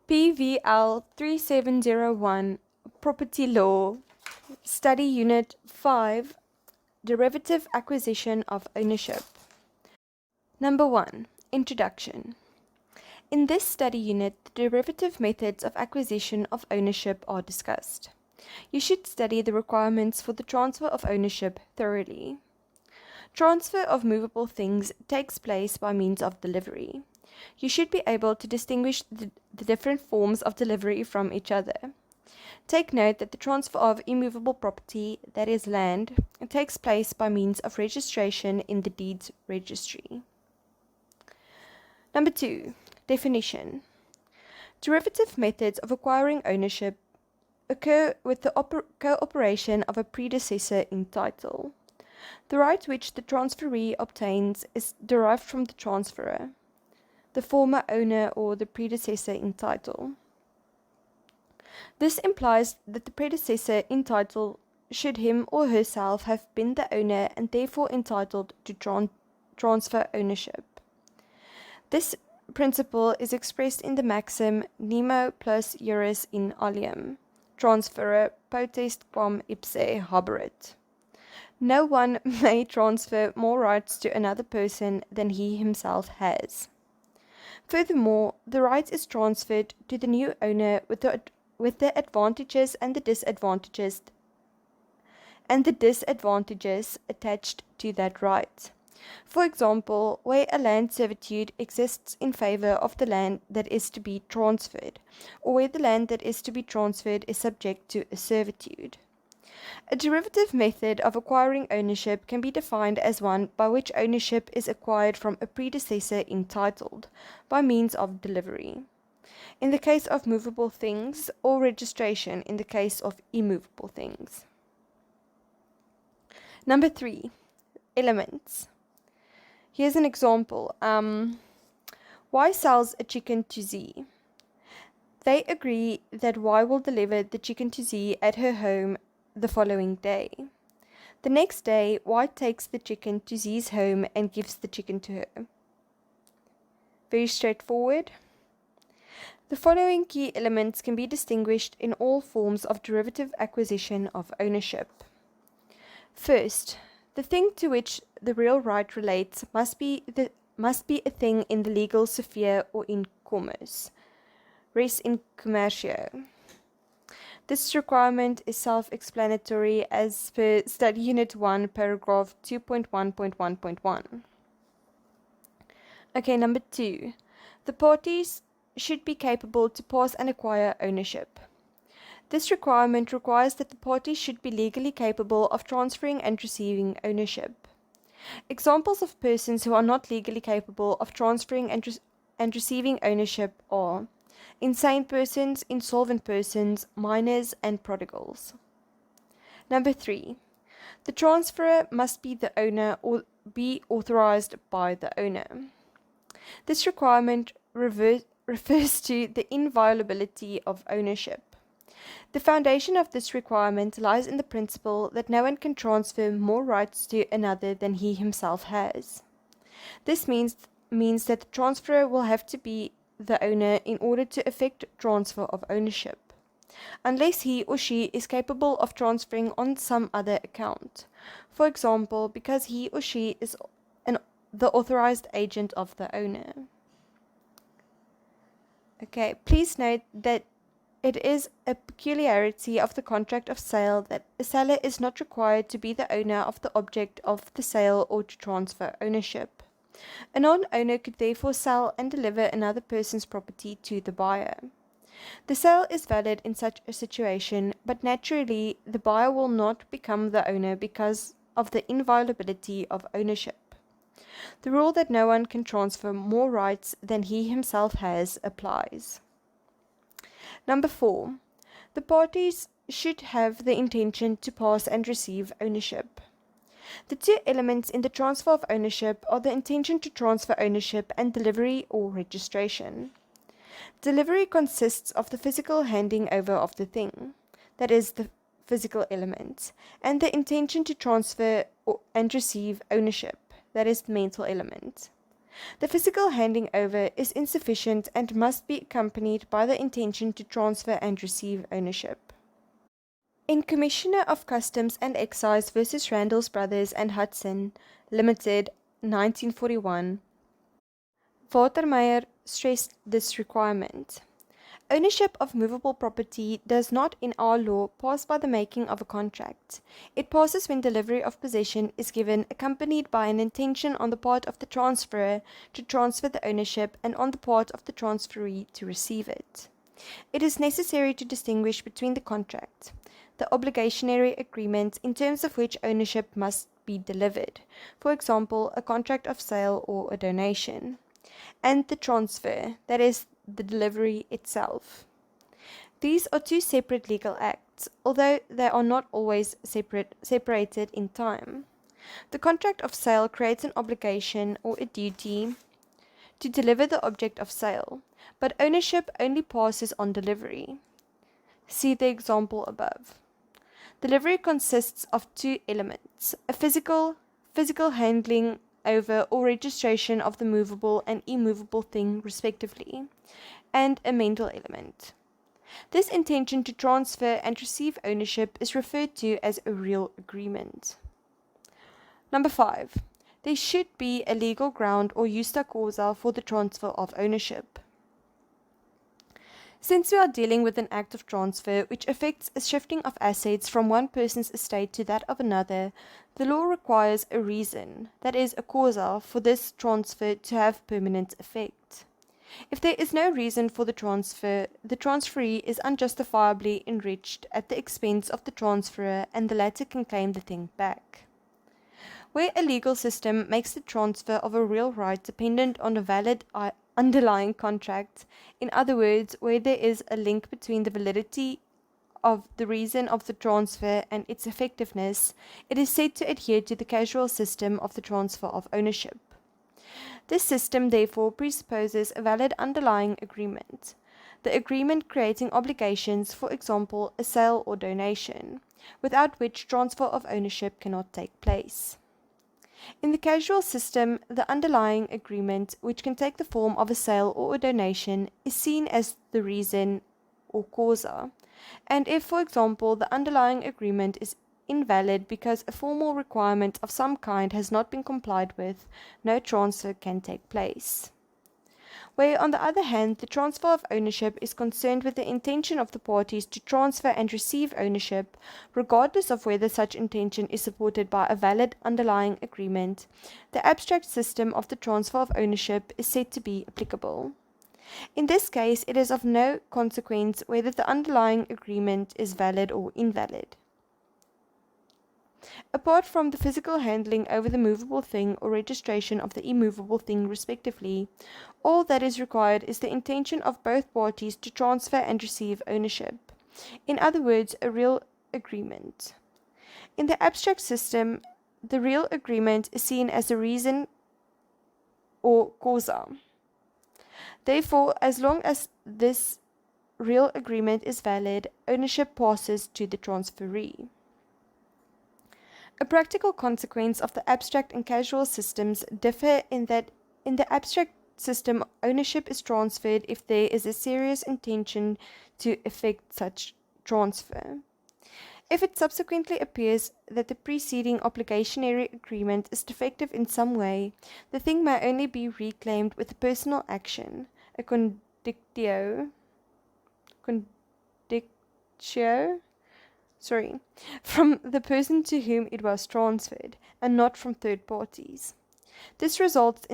PVL3701 Property Law, Study Unit 5, Derivative Acquisition of Ownership. Number 1. Introduction. In this study unit, the derivative methods of acquisition of ownership are discussed. You should study the requirements for the transfer of ownership thoroughly. Transfer of movable things takes place by means of delivery. You should be able to distinguish the different forms of delivery from each other. Take note that the transfer of immovable property, that is land, takes place by means of registration in the deeds registry. Number 2. Definition. Derivative methods of acquiring ownership occur with the cooperation of a predecessor in title. The right which the transferee obtains is derived from the transferor, the former owner or the predecessor in title. This implies that the predecessor in title should him or herself have been the owner and therefore entitled to transfer ownership. This principle is expressed in the maxim nemo plus juris in alium, transferre potest quam ipse haberit. No one may transfer more rights to another person than he himself has. Furthermore, the right is transferred to the new owner with the advantages and the disadvantages attached to that right. For example, where a land servitude exists in favor of the land that is to be transferred, or where the land that is to be transferred is subject to a servitude. A derivative method of acquiring ownership can be defined as one by which ownership is acquired from a predecessor entitled by means of delivery, in the case of movable things, or registration in the case of immovable things. Number 3. Elements. Here's an example. Y sells a chicken to Z. They agree that Y will deliver the chicken to Z at her home the following day. The next day, Y takes the chicken to Z's home and gives the chicken to her. Very straightforward. The following key elements can be distinguished in all forms of derivative acquisition of ownership. First, the thing to which the real right relates must be a thing in the legal sphere or in commerce, res in commercio. This requirement is self-explanatory as per Study Unit 1, paragraph 2.1.1.1. Okay, number 2. The parties should be capable to pass and acquire ownership. This requirement requires that the parties should be legally capable of transferring and receiving ownership. Examples of persons who are not legally capable of transferring and receiving ownership are insane persons, insolvent persons, minors, and prodigals. Number 3. The transferor must be the owner or be authorized by the owner. This requirement refers to the inviolability of ownership. The foundation of this requirement lies in the principle that no one can transfer more rights to another than he himself has. This means that the transferor will have to be the owner in order to effect transfer of ownership, unless he or she is capable of transferring on some other account, for example, because he or she is the authorized agent of the owner. Okay, please note that it is a peculiarity of the contract of sale that a seller is not required to be the owner of the object of the sale or to transfer ownership. A non-owner could therefore sell and deliver another person's property to the buyer. The sale is valid in such a situation, but naturally the buyer will not become the owner because of the inviolability of ownership. The rule that no one can transfer more rights than he himself has applies. Number 4. The parties should have the intention to pass and receive ownership. The two elements in the transfer of ownership are the intention to transfer ownership and delivery or registration. Delivery consists of the physical handing over of the thing, that is the physical element, and the intention to transfer and receive ownership, that is the mental element. The physical handing over is insufficient and must be accompanied by the intention to transfer and receive ownership. In Commissioner of Customs and Excise versus Randall's Brothers and Hudson, Limited, 1941, Watermeyer stressed this requirement. Ownership of movable property does not, in our law, pass by the making of a contract. It passes when delivery of possession is given, accompanied by an intention on the part of the transferor to transfer the ownership and on the part of the transferee to receive it. It is necessary to distinguish between the contract, the obligationary agreement in terms of which ownership must be delivered, for example, a contract of sale or a donation, and the transfer, that is, the delivery itself. These are two separate legal acts, although they are not always separated in time. The contract of sale creates an obligation or a duty to deliver the object of sale, but ownership only passes on delivery. See the example above. Delivery consists of two elements: a physical handling over or registration of the movable and immovable thing respectively, and a mental element. This intention to transfer and receive ownership is referred to as a real agreement. Number 5. There should be a legal ground or justa causa for the transfer of ownership. Since we are dealing with an act of transfer which affects a shifting of assets from one person's estate to that of another, the law requires a reason, that is, a causa, for this transfer to have permanent effect. If there is no reason for the transfer, the transferee is unjustifiably enriched at the expense of the transferor, and the latter can claim the thing back. Where a legal system makes the transfer of a real right dependent on a valid underlying contract, in other words, where there is a link between the validity of the reason of the transfer and its effectiveness, it is said to adhere to the casual system of the transfer of ownership. This system therefore presupposes a valid underlying agreement, the agreement creating obligations, for example, a sale or donation, without which transfer of ownership cannot take place. In the casual system, the underlying agreement, which can take the form of a sale or a donation, is seen as the reason or causa, and if, for example, the underlying agreement is invalid because a formal requirement of some kind has not been complied with, no transfer can take place. Where, on the other hand, the transfer of ownership is concerned with the intention of the parties to transfer and receive ownership, regardless of whether such intention is supported by a valid underlying agreement, the abstract system of the transfer of ownership is said to be applicable. In this case, it is of no consequence whether the underlying agreement is valid or invalid. Apart from the physical handling over the movable thing or registration of the immovable thing respectively, all that is required is the intention of both parties to transfer and receive ownership. In other words, a real agreement. In the abstract system, the real agreement is seen as a reason or causa. Therefore, as long as this real agreement is valid, ownership passes to the transferee. A practical consequence of the abstract and casual systems differ in that in the abstract system, ownership is transferred if there is a serious intention to effect such transfer. If it subsequently appears that the preceding obligationary agreement is defective in some way, the thing may only be reclaimed with a personal action, a condictio, from the person to whom it was transferred, and not from third parties. This results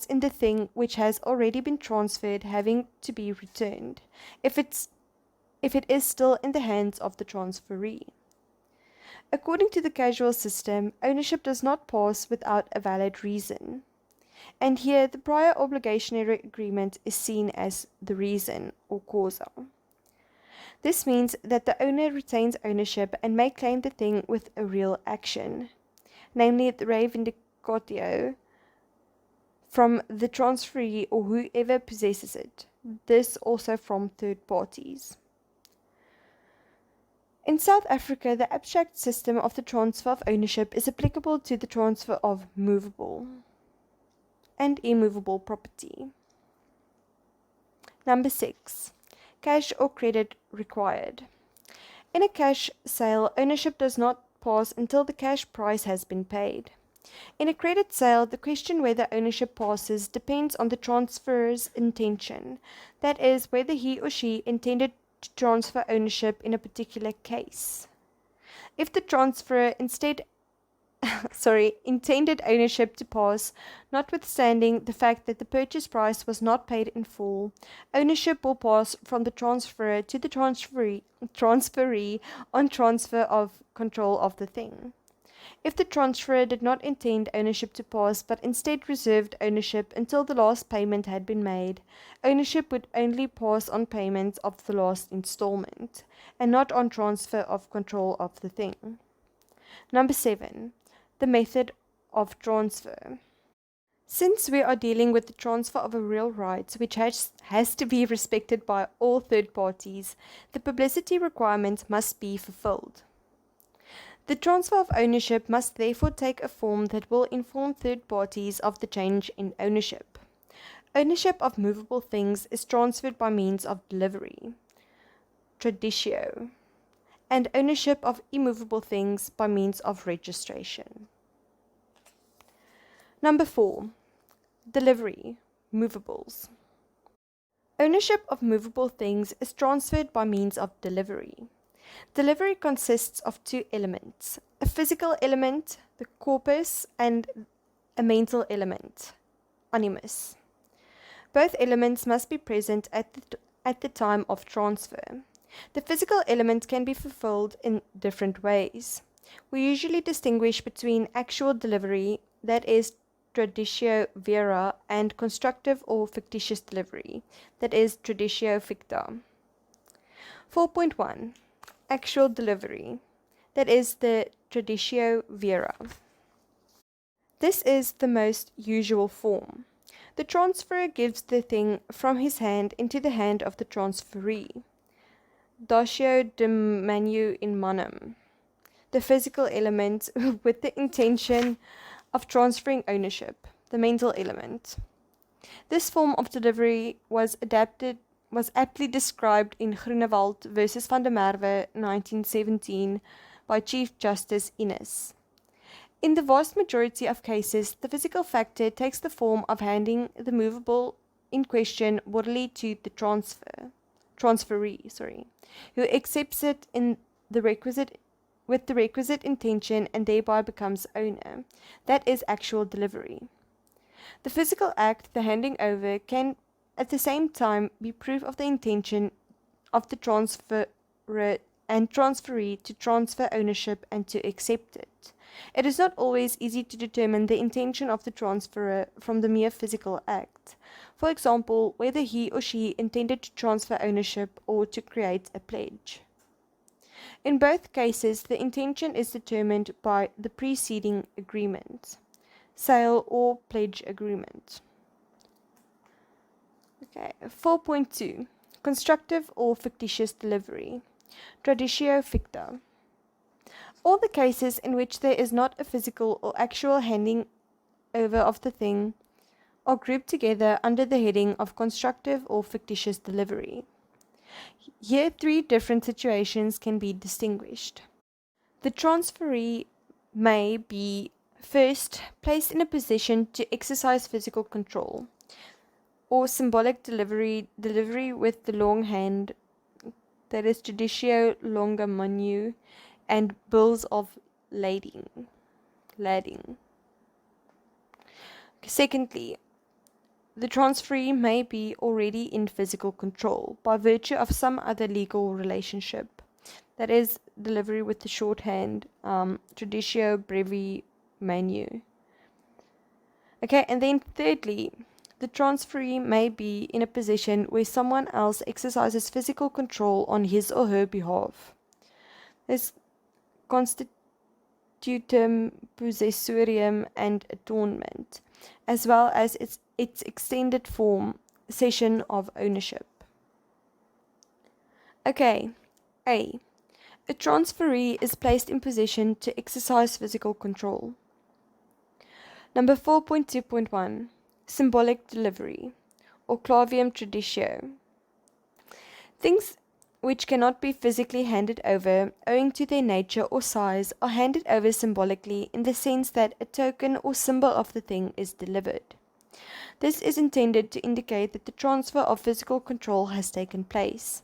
in the thing which has already been transferred having to be returned, if it is still in the hands of the transferee. According to the casual system, ownership does not pass without a valid reason, and here the prior obligationary agreement is seen as the reason or causa. This means that the owner retains ownership and may claim the thing with a real action, namely the re vindicatio, from the transferee or whoever possesses it, this also from third parties. In South Africa, the abstract system of the transfer of ownership is applicable to the transfer of movable and immovable property. Number 6. Cash or credit required. In a cash sale, ownership does not pass until the cash price has been paid. In a credit sale, the question whether ownership passes depends on the transferor's intention, that is, whether he or she intended to transfer ownership in a particular case. If the transferor intended ownership to pass, notwithstanding the fact that the purchase price was not paid in full, ownership will pass from the transferor to the transferee on transfer of control of the thing. If the transferor did not intend ownership to pass, but instead reserved ownership until the last payment had been made, ownership would only pass on payment of the last installment, and not on transfer of control of the thing. Number 7. The method of transfer. Since we are dealing with the transfer of a real right, which has to be respected by all third parties, the publicity requirement must be fulfilled. The transfer of ownership must therefore take a form that will inform third parties of the change in ownership. Ownership of movable things is transferred by means of delivery, traditio, and ownership of immovable things by means of registration. Number 4. Delivery, movables. Ownership of movable things is transferred by means of delivery. Delivery consists of two elements, a physical element, the corpus, and a mental element, animus. Both elements must be present at the time of transfer. The physical element can be fulfilled in different ways. We usually distinguish between actual delivery, that is, traditio vera, and constructive or fictitious delivery, that is, traditio ficta. 4.1. Actual delivery, that is, the traditio vera. This is the most usual form. The transferor gives the thing from his hand into the hand of the transferee. Datio de manu in manum. The physical element with the intention of transferring ownership, the mental element. This form of delivery was aptly described in Groenewald versus Van der Merwe, 1917, by Chief Justice Innes. In the vast majority of cases, the physical factor takes the form of handing the movable in question bodily to the transferee, who accepts it with the requisite intention and thereby becomes owner. That is actual delivery. The physical act, the handing over, can at the same time be proof of the intention of the transferor and transferee to transfer ownership and to accept it. It is not always easy to determine the intention of the transferor from the mere physical act. For example, whether he or she intended to transfer ownership or to create a pledge. In both cases, the intention is determined by the preceding agreement, sale or pledge agreement. Okay, 4.2. Constructive or fictitious delivery, traditio ficta. All the cases in which there is not a physical or actual handing over of the thing are grouped together under the heading of constructive or fictitious delivery. Here, 3 different situations can be distinguished. The transferee may be, first, placed in a position to exercise physical control, or symbolic delivery with the long hand, that is traditio longa manu, and bills of lading. Secondly, the transferee may be already in physical control by virtue of some other legal relationship, that is, delivery with the shorthand, traditio brevi manu. Okay, and then thirdly, the transferee may be in a position where someone else exercises physical control on his or her behalf. There's Constitutum, possessorium, and Atonement, as well as its extended form, cession of ownership. Okay, A. A transferee is placed in position to exercise physical control. Number 4.2.1. symbolic delivery, or clavium traditio. Things which cannot be physically handed over, owing to their nature or size, are handed over symbolically in the sense that a token or symbol of the thing is delivered. This is intended to indicate that the transfer of physical control has taken place.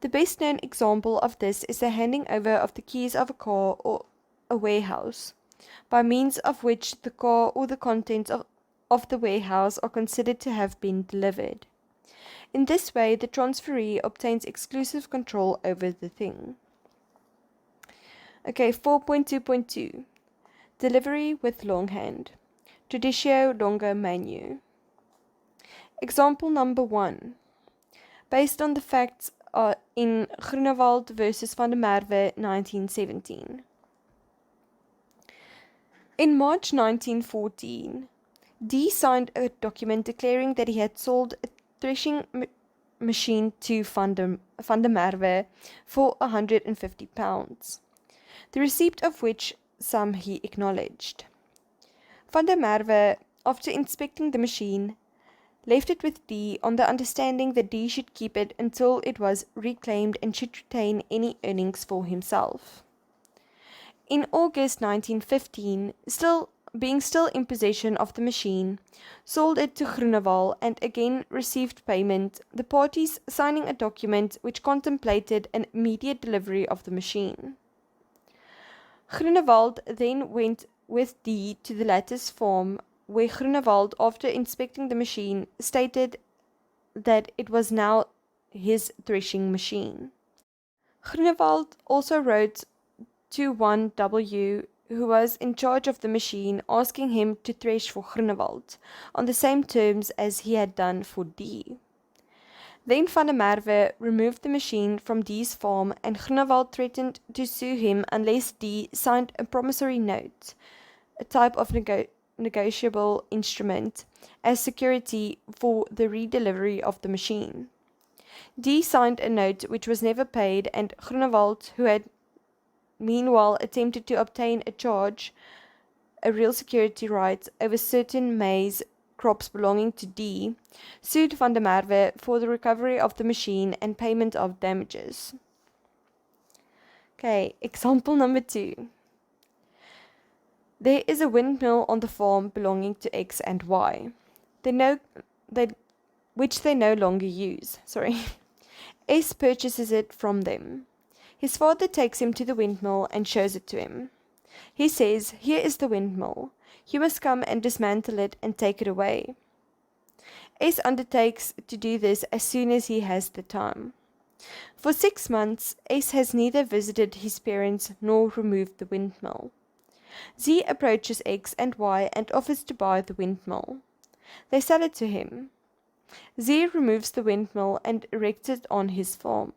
The best known example of this is the handing over of the keys of a car or a warehouse, by means of which the car or the contents of the warehouse are considered to have been delivered. In this way, the transferee obtains exclusive control over the thing. Okay, 4.2.2. Delivery with longhand. Traditio longa manu. Example number 1. Based on the facts in Groenewald versus Van der Merwe, 1917. In March 1914, D signed a document declaring that he had sold a threshing machine to Van der Merwe for £150, the receipt of which sum he acknowledged. Van der Merwe, after inspecting the machine, left it with D on the understanding that D should keep it until it was reclaimed and should retain any earnings for himself. In August 1915, being still in possession of the machine, sold it to Groenewald and again received payment, the parties signing a document which contemplated an immediate delivery of the machine. Groenewald then went with D to the latter's farm, where Groenewald, after inspecting the machine, stated that it was now his threshing machine. Groenewald also wrote to one W, who was in charge of the machine, asking him to thresh for Groenewald, on the same terms as he had done for D. Then Van der Merwe removed the machine from D's farm, and Groenewald threatened to sue him unless D signed a promissory note, a type of negotiable instrument, as security for the redelivery of the machine. D signed a note which was never paid, and Groenewald, who had meanwhile attempted to obtain a real security right over certain maize crops belonging to D, sued Van der Merwe for the recovery of the machine and payment of damages. Okay, example number 2. There is a windmill on the farm belonging to X and Y, which they no longer use. S purchases it from them. His father takes him to the windmill and shows it to him. He says, "Here is the windmill. You must come and dismantle it and take it away." S undertakes to do this as soon as he has the time. For 6 months, S has neither visited his parents nor removed the windmill. Z approaches X and Y and offers to buy the windmill. They sell it to him. Z removes the windmill and erects it on his farm.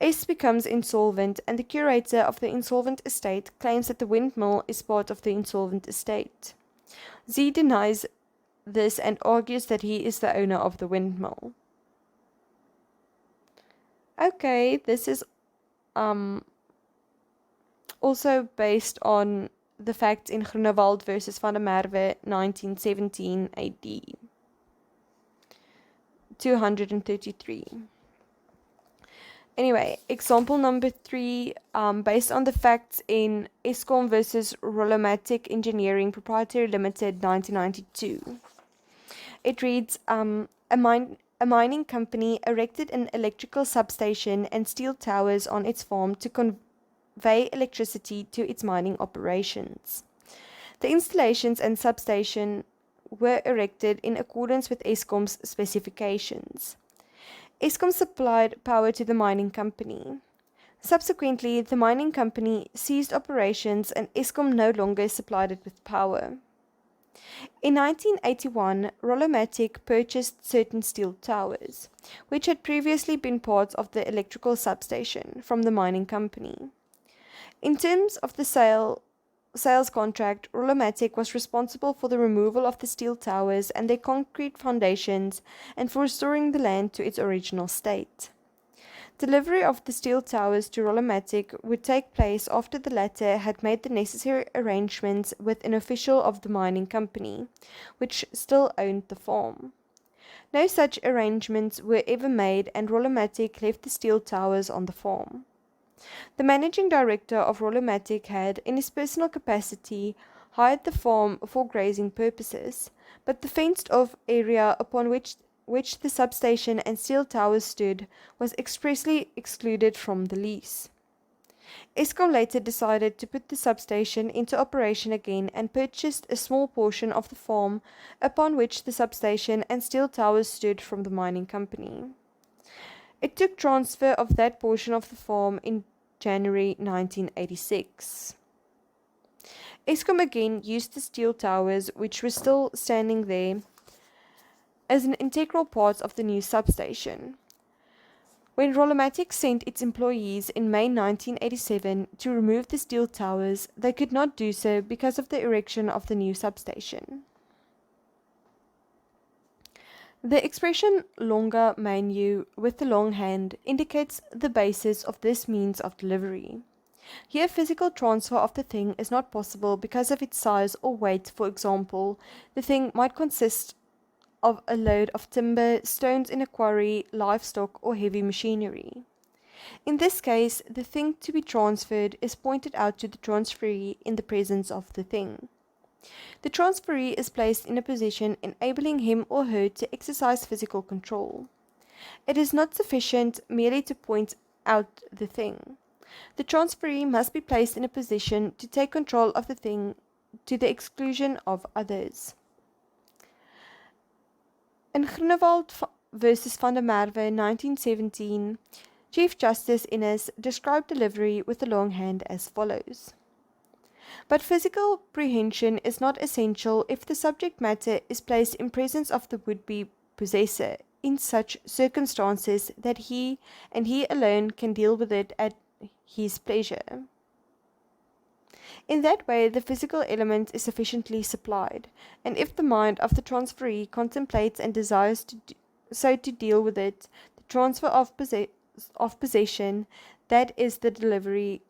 S becomes insolvent, and the curator of the insolvent estate claims that the windmill is part of the insolvent estate. Z denies this and argues that he is the owner of the windmill. Okay, this is also based on the facts in Groenewald versus Van der Merwe, 1917 AD. 233. Anyway, example number 3, based on the facts in Eskom versus Rolomatic Engineering Proprietary Limited, 1992. It reads, a mining company erected an electrical substation and steel towers on its farm to convey electricity to its mining operations. The installations and substation were erected in accordance with Eskom's specifications. Eskom supplied power to the mining company. Subsequently, the mining company ceased operations and Eskom no longer supplied it with power. In 1981, Rolomatic purchased certain steel towers, which had previously been parts of the electrical substation, from the mining company. In terms of the sales contract, Rolomatic was responsible for the removal of the steel towers and their concrete foundations and for restoring the land to its original state. Delivery of the steel towers to Rollomatic would take place after the latter had made the necessary arrangements with an official of the mining company, which still owned the farm. No such arrangements were ever made, and Rollomatic left the steel towers on the farm. The managing director of Rollomatic had, in his personal capacity, hired the farm for grazing purposes, but the fenced-off area upon which the substation and steel towers stood was expressly excluded from the lease. Eskom later decided to put the substation into operation again and purchased a small portion of the farm upon which the substation and steel towers stood from the mining company. It took transfer of that portion of the farm in January 1986. Eskom again used the steel towers, which were still standing there, as an integral part of the new substation. When Rollomatic sent its employees in May 1987 to remove the steel towers, they could not do so because of the erection of the new substation. The expression longa manu with the long hand indicates the basis of this means of delivery. Here physical transfer of the thing is not possible because of its size or weight. For example, the thing might consist of a load of timber, stones in a quarry, livestock, or heavy machinery. In this case, the thing to be transferred is pointed out to the transferee in the presence of the thing. The transferee is placed in a position enabling him or her to exercise physical control. It is not sufficient merely to point out the thing. The transferee must be placed in a position to take control of the thing to the exclusion of others. In Groenewald versus Van der Merwe, 1917, Chief Justice Innes described delivery with the long hand as follows. But physical prehension is not essential if the subject matter is placed in presence of the would-be possessor in such circumstances that he and he alone can deal with it at his pleasure. In that way, the physical element is sufficiently supplied, and if the mind of the transferee contemplates and desires to deal with it, the transfer of possession, that is the delivery,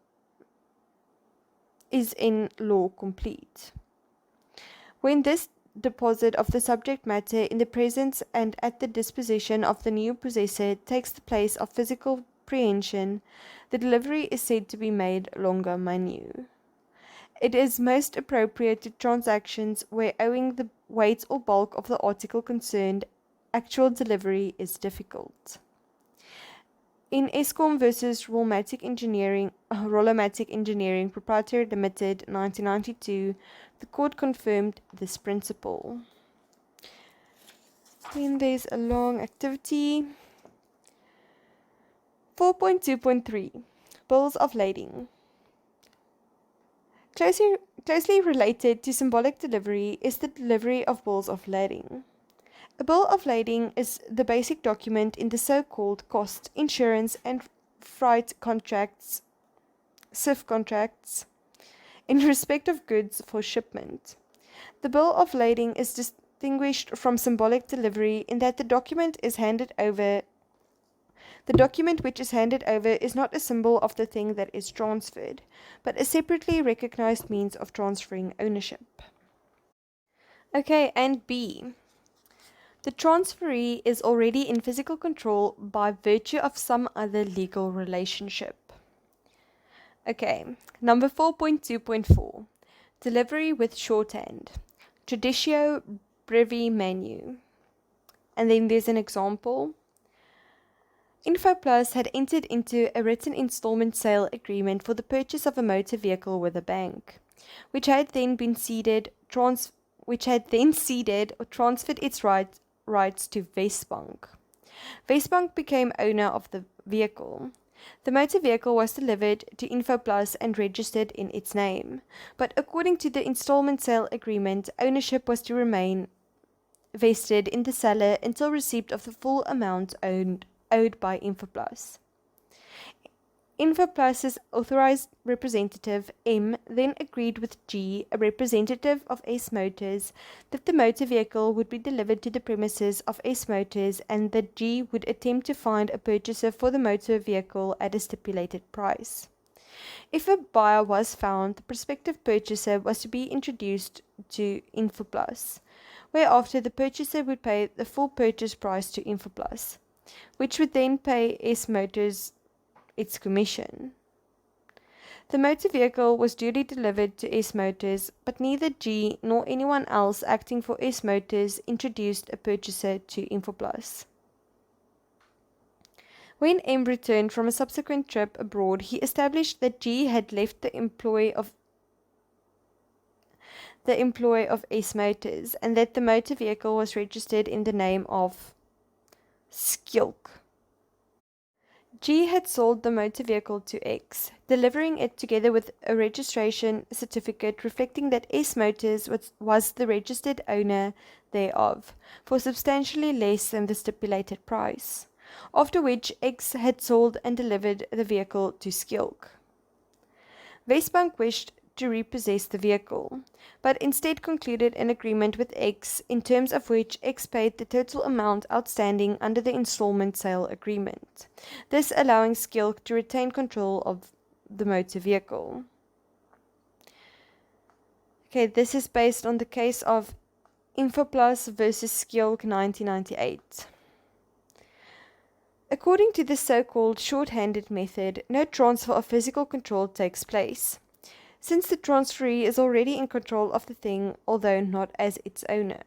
is in law complete. When this deposit of the subject matter in the presence and at the disposition of the new possessor takes the place of physical prehension, the delivery is said to be made longa manu. It is most appropriate to transactions where, owing the weight or bulk of the article concerned, actual delivery is difficult. In Eskom versus Rollomatic Engineering Proprietary Limited, 1992, the court confirmed this principle. Then there's a long activity. 4.2.3 Bills of lading. Closely related to symbolic delivery is the delivery of bills of lading. A bill of lading is the basic document in the so-called cost, insurance, and freight contracts, SIF contracts, in respect of goods for shipment. The bill of lading is distinguished from symbolic delivery in that the document which is handed over is not a symbol of the thing that is transferred, but a separately recognized means of transferring ownership. Okay, and B. The transferee is already in physical control by virtue of some other legal relationship. Okay, number 4.2.4. Delivery with shorthand. Traditio brevi manu. And then there's an example. InfoPlus had entered into a written installment sale agreement for the purchase of a motor vehicle with a bank, which had then ceded or transferred its rights to Westbank. Westbank became owner of the vehicle. The motor vehicle was delivered to InfoPlus and registered in its name, but according to the installment sale agreement, ownership was to remain vested in the seller until receipt of the full amount owed by InfoPlus. Infoplus's authorized representative, M, then agreed with G, a representative of S Motors, that the motor vehicle would be delivered to the premises of S Motors and that G would attempt to find a purchaser for the motor vehicle at a stipulated price. If a buyer was found, the prospective purchaser was to be introduced to Infoplus, whereafter the purchaser would pay the full purchase price to Infoplus, which would then pay S Motors its commission. The motor vehicle was duly delivered to S Motors, but neither G nor anyone else acting for S Motors introduced a purchaser to Infoplus. When M returned from a subsequent trip abroad, he established that G had left the employ of S Motors and that the motor vehicle was registered in the name of Skilk. G had sold the motor vehicle to X, delivering it together with a registration certificate reflecting that S Motors was the registered owner thereof, for substantially less than the stipulated price, after which X had sold and delivered the vehicle to Skilk. Westbank wished to repossess the vehicle, but instead concluded an agreement with X, in terms of which X paid the total amount outstanding under the installment sale agreement, thus allowing Skilk to retain control of the motor vehicle. Okay, this is based on the case of Infoplus versus Skilk 1998. According to the so-called short-handed method, no transfer of physical control takes place, since the transferee is already in control of the thing, although not as owner.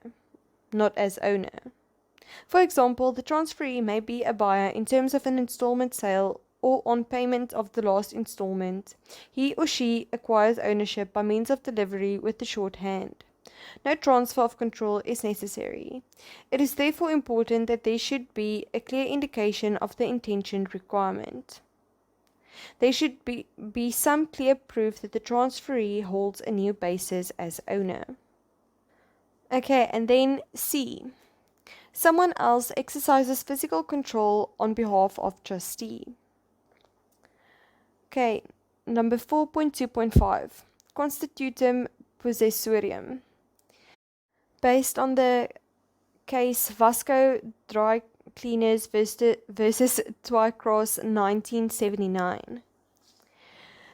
For example, the transferee may be a buyer in terms of an installment sale, or on payment of the last installment, he or she acquires ownership by means of delivery with the shorthand. No transfer of control is necessary. It is therefore important that there should be a clear indication of the intentioned requirement. There should be some clear proof that the transferee holds a new basis as owner. Okay, and then C. Someone else exercises physical control on behalf of trustee. Okay, number 4.2.5. Constitutum possessorium. Based on the case Vasco Dry Cleaners versus Twycross 1979.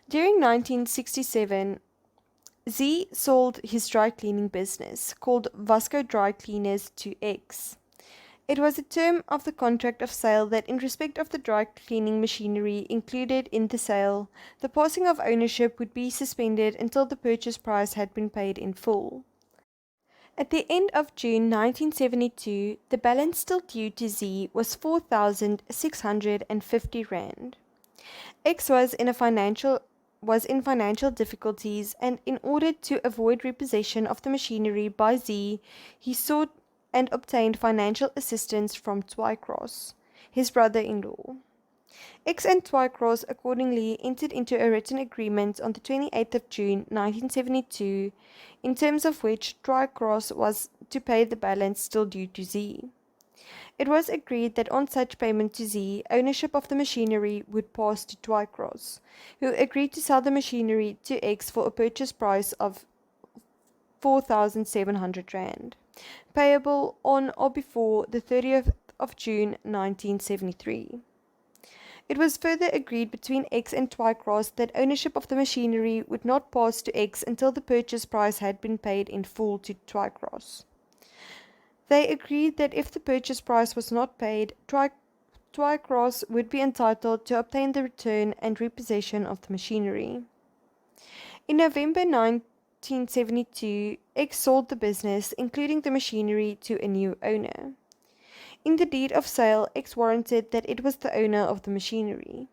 During 1967, Z sold his dry cleaning business, called Vasco Dry Cleaners, to X. It was a term of the contract of sale that in respect of the dry cleaning machinery included in the sale, the passing of ownership would be suspended until the purchase price had been paid in full. At the end of June 1972, the balance still due to Z was 4,650 rand. X was in financial difficulties, and in order to avoid repossession of the machinery by Z, he sought and obtained financial assistance from Twycross, his brother-in-law. X and Twycross accordingly entered into a written agreement on the 28th of June 1972, in terms of which Twycross was to pay the balance still due to Z. It was agreed that on such payment to Z, ownership of the machinery would pass to Twycross, who agreed to sell the machinery to X for a purchase price of 4,700 rand, payable on or before the 30th of June 1973. It was further agreed between X and Twycross that ownership of the machinery would not pass to X until the purchase price had been paid in full to Twycross. They agreed that if the purchase price was not paid, Twycross would be entitled to obtain the return and repossession of the machinery. In November 1972, X sold the business, including the machinery, to a new owner. In the deed of sale, X warranted that it was the owner of the machinery.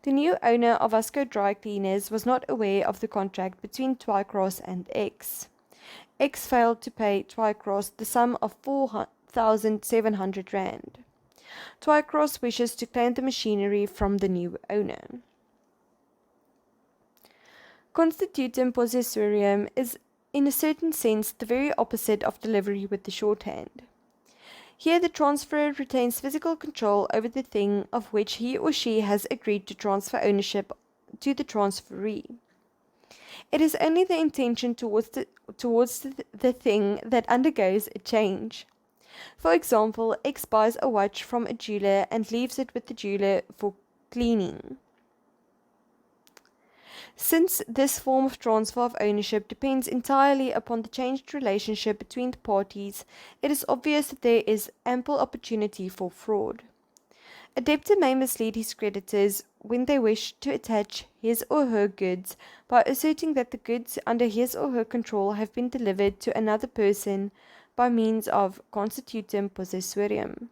The new owner of Vasco Dry Cleaners was not aware of the contract between Twycross and X. X failed to pay Twycross the sum of 4,700 rand. Twycross wishes to claim the machinery from the new owner. Constitutum possessorium is, in a certain sense, the very opposite of delivery with the shorthand. Here the transferor retains physical control over the thing of which he or she has agreed to transfer ownership to the transferee. It is only the intention towards the thing that undergoes a change. For example, X buys a watch from a jeweler and leaves it with the jeweler for cleaning. Since this form of transfer of ownership depends entirely upon the changed relationship between the parties, it is obvious that there is ample opportunity for fraud. A debtor may mislead his creditors when they wish to attach his or her goods by asserting that the goods under his or her control have been delivered to another person by means of Constitutum possessorium.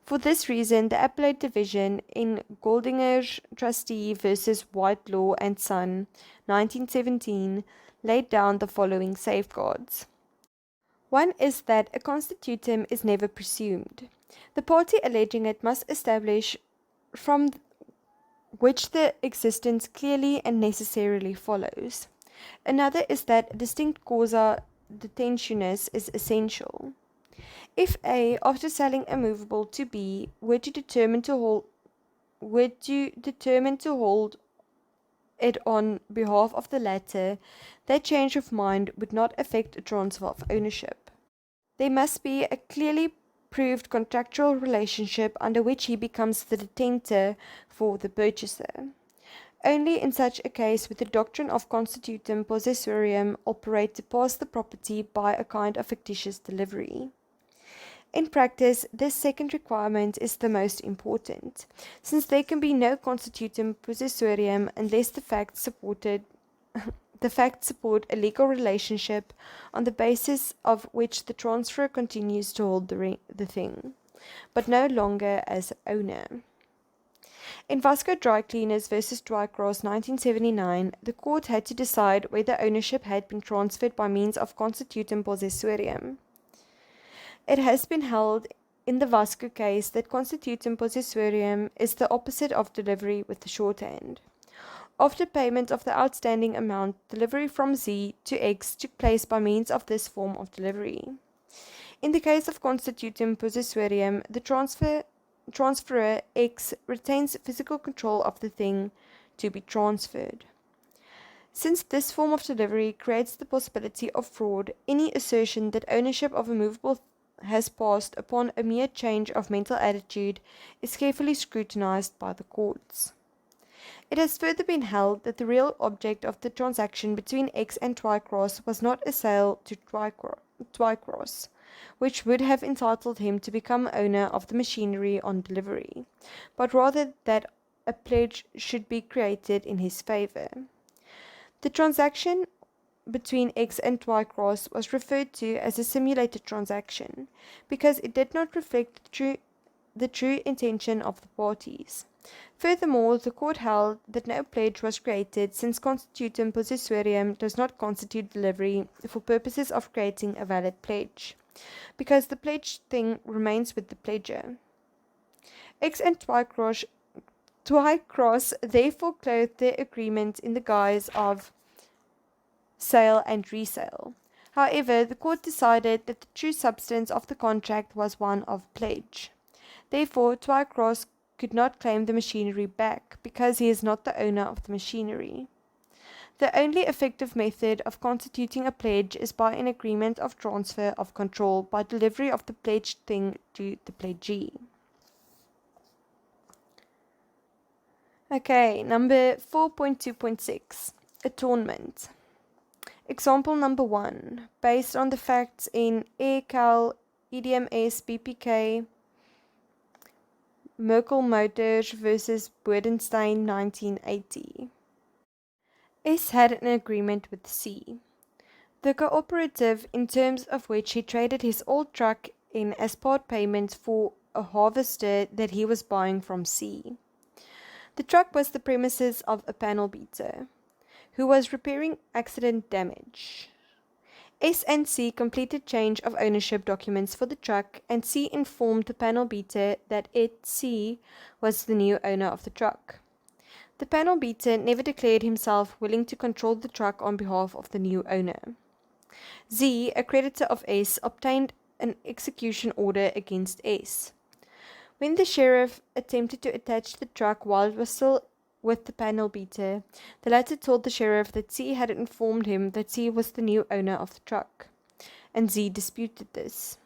For this reason, the appellate division in Goldinger's Trustee versus Whitelaw and Son, 1917, laid down the following safeguards. One is that a constitutum is never presumed. The party alleging it must establish from which the existence clearly and necessarily follows. Another is that a distinct causa detentionis is essential. If A, after selling a movable to B, were to determine to hold it on behalf of the latter, that change of mind would not affect a transfer of ownership. There must be a clearly proved contractual relationship under which he becomes the detentor for the purchaser. Only in such a case would the doctrine of Constitutum possessorium operate to pass the property by a kind of fictitious delivery. In practice, this second requirement is the most important, since there can be no Constitutum possessorium unless the facts support a legal relationship on the basis of which the transferor continues to hold the thing, but no longer as owner. In Vasco Dry Cleaners versus Drycross 1979, the court had to decide whether ownership had been transferred by means of Constitutum possessorium. It has been held in the Vasco case that Constitutum possessorium is the opposite of delivery with the shorthand. After payment of the outstanding amount, delivery from Z to X took place by means of this form of delivery. In the case of Constitutum possessorium, the transferor X retains physical control of the thing to be transferred. Since this form of delivery creates the possibility of fraud, any assertion that ownership of a movable has passed upon a mere change of mental attitude is carefully scrutinized by the courts. It has further been held that the real object of the transaction between X and Twycross was not a sale to Twycross, which would have entitled him to become owner of the machinery on delivery, but rather that a pledge should be created in his favor. The transaction between X and Twycross was referred to as a simulated transaction, because it did not reflect the true intention of the parties. Furthermore, the court held that no pledge was created, since Constitutum possessorium does not constitute delivery for purposes of creating a valid pledge, because the pledged thing remains with the pledger. X and Twycross therefore clothed their agreement in the guise of sale and resale. However, the court decided that the true substance of the contract was one of pledge. Therefore, Twycross could not claim the machinery back, because he is not the owner of the machinery. The only effective method of constituting a pledge is by an agreement of transfer of control by delivery of the pledged thing to the pledgee. Okay, number 4.2.6, Atonement. Example number 1, based on the facts in Cal, EDMS, BPK, Merkel Motors versus Bodenstein 1980. S had an agreement with C, the cooperative in terms of which he traded his old truck in as part payment for a harvester that he was buying from C. The truck was the premises of a panel beater, who was repairing accident damage. S and C completed change of ownership documents for the truck, and C informed the panel beater that C, was the new owner of the truck. The panel beater never declared himself willing to control the truck on behalf of the new owner. Z, a creditor of S, obtained an execution order against S. When the sheriff attempted to attach the truck while it was still with the panel beater, the latter told the sheriff that C had informed him that C was the new owner of the truck, and Z disputed this.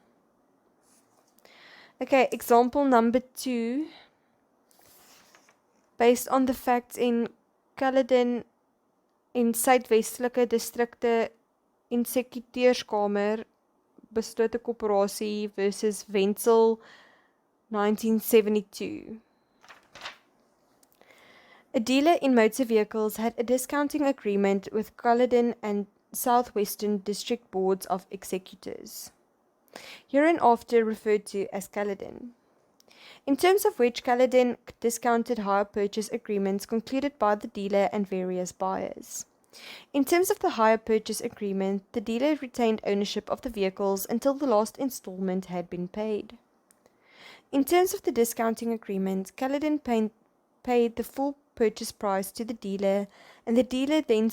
Okay, example number 2. Based on the facts in Caledon en Suidwestelike Distrikte Insekteurskamer Beslote Korporasie versus Wenzel 1972. A dealer in motor vehicles had a discounting agreement with Caledon and Southwestern District Boards of Executors, hereinafter referred to as Caledon, in terms of which Caledon discounted hire purchase agreements concluded by the dealer and various buyers. In terms of the hire purchase agreement, the dealer retained ownership of the vehicles until the last installment had been paid. In terms of the discounting agreement, Caledon paid the full purchase price to the dealer, and the dealer then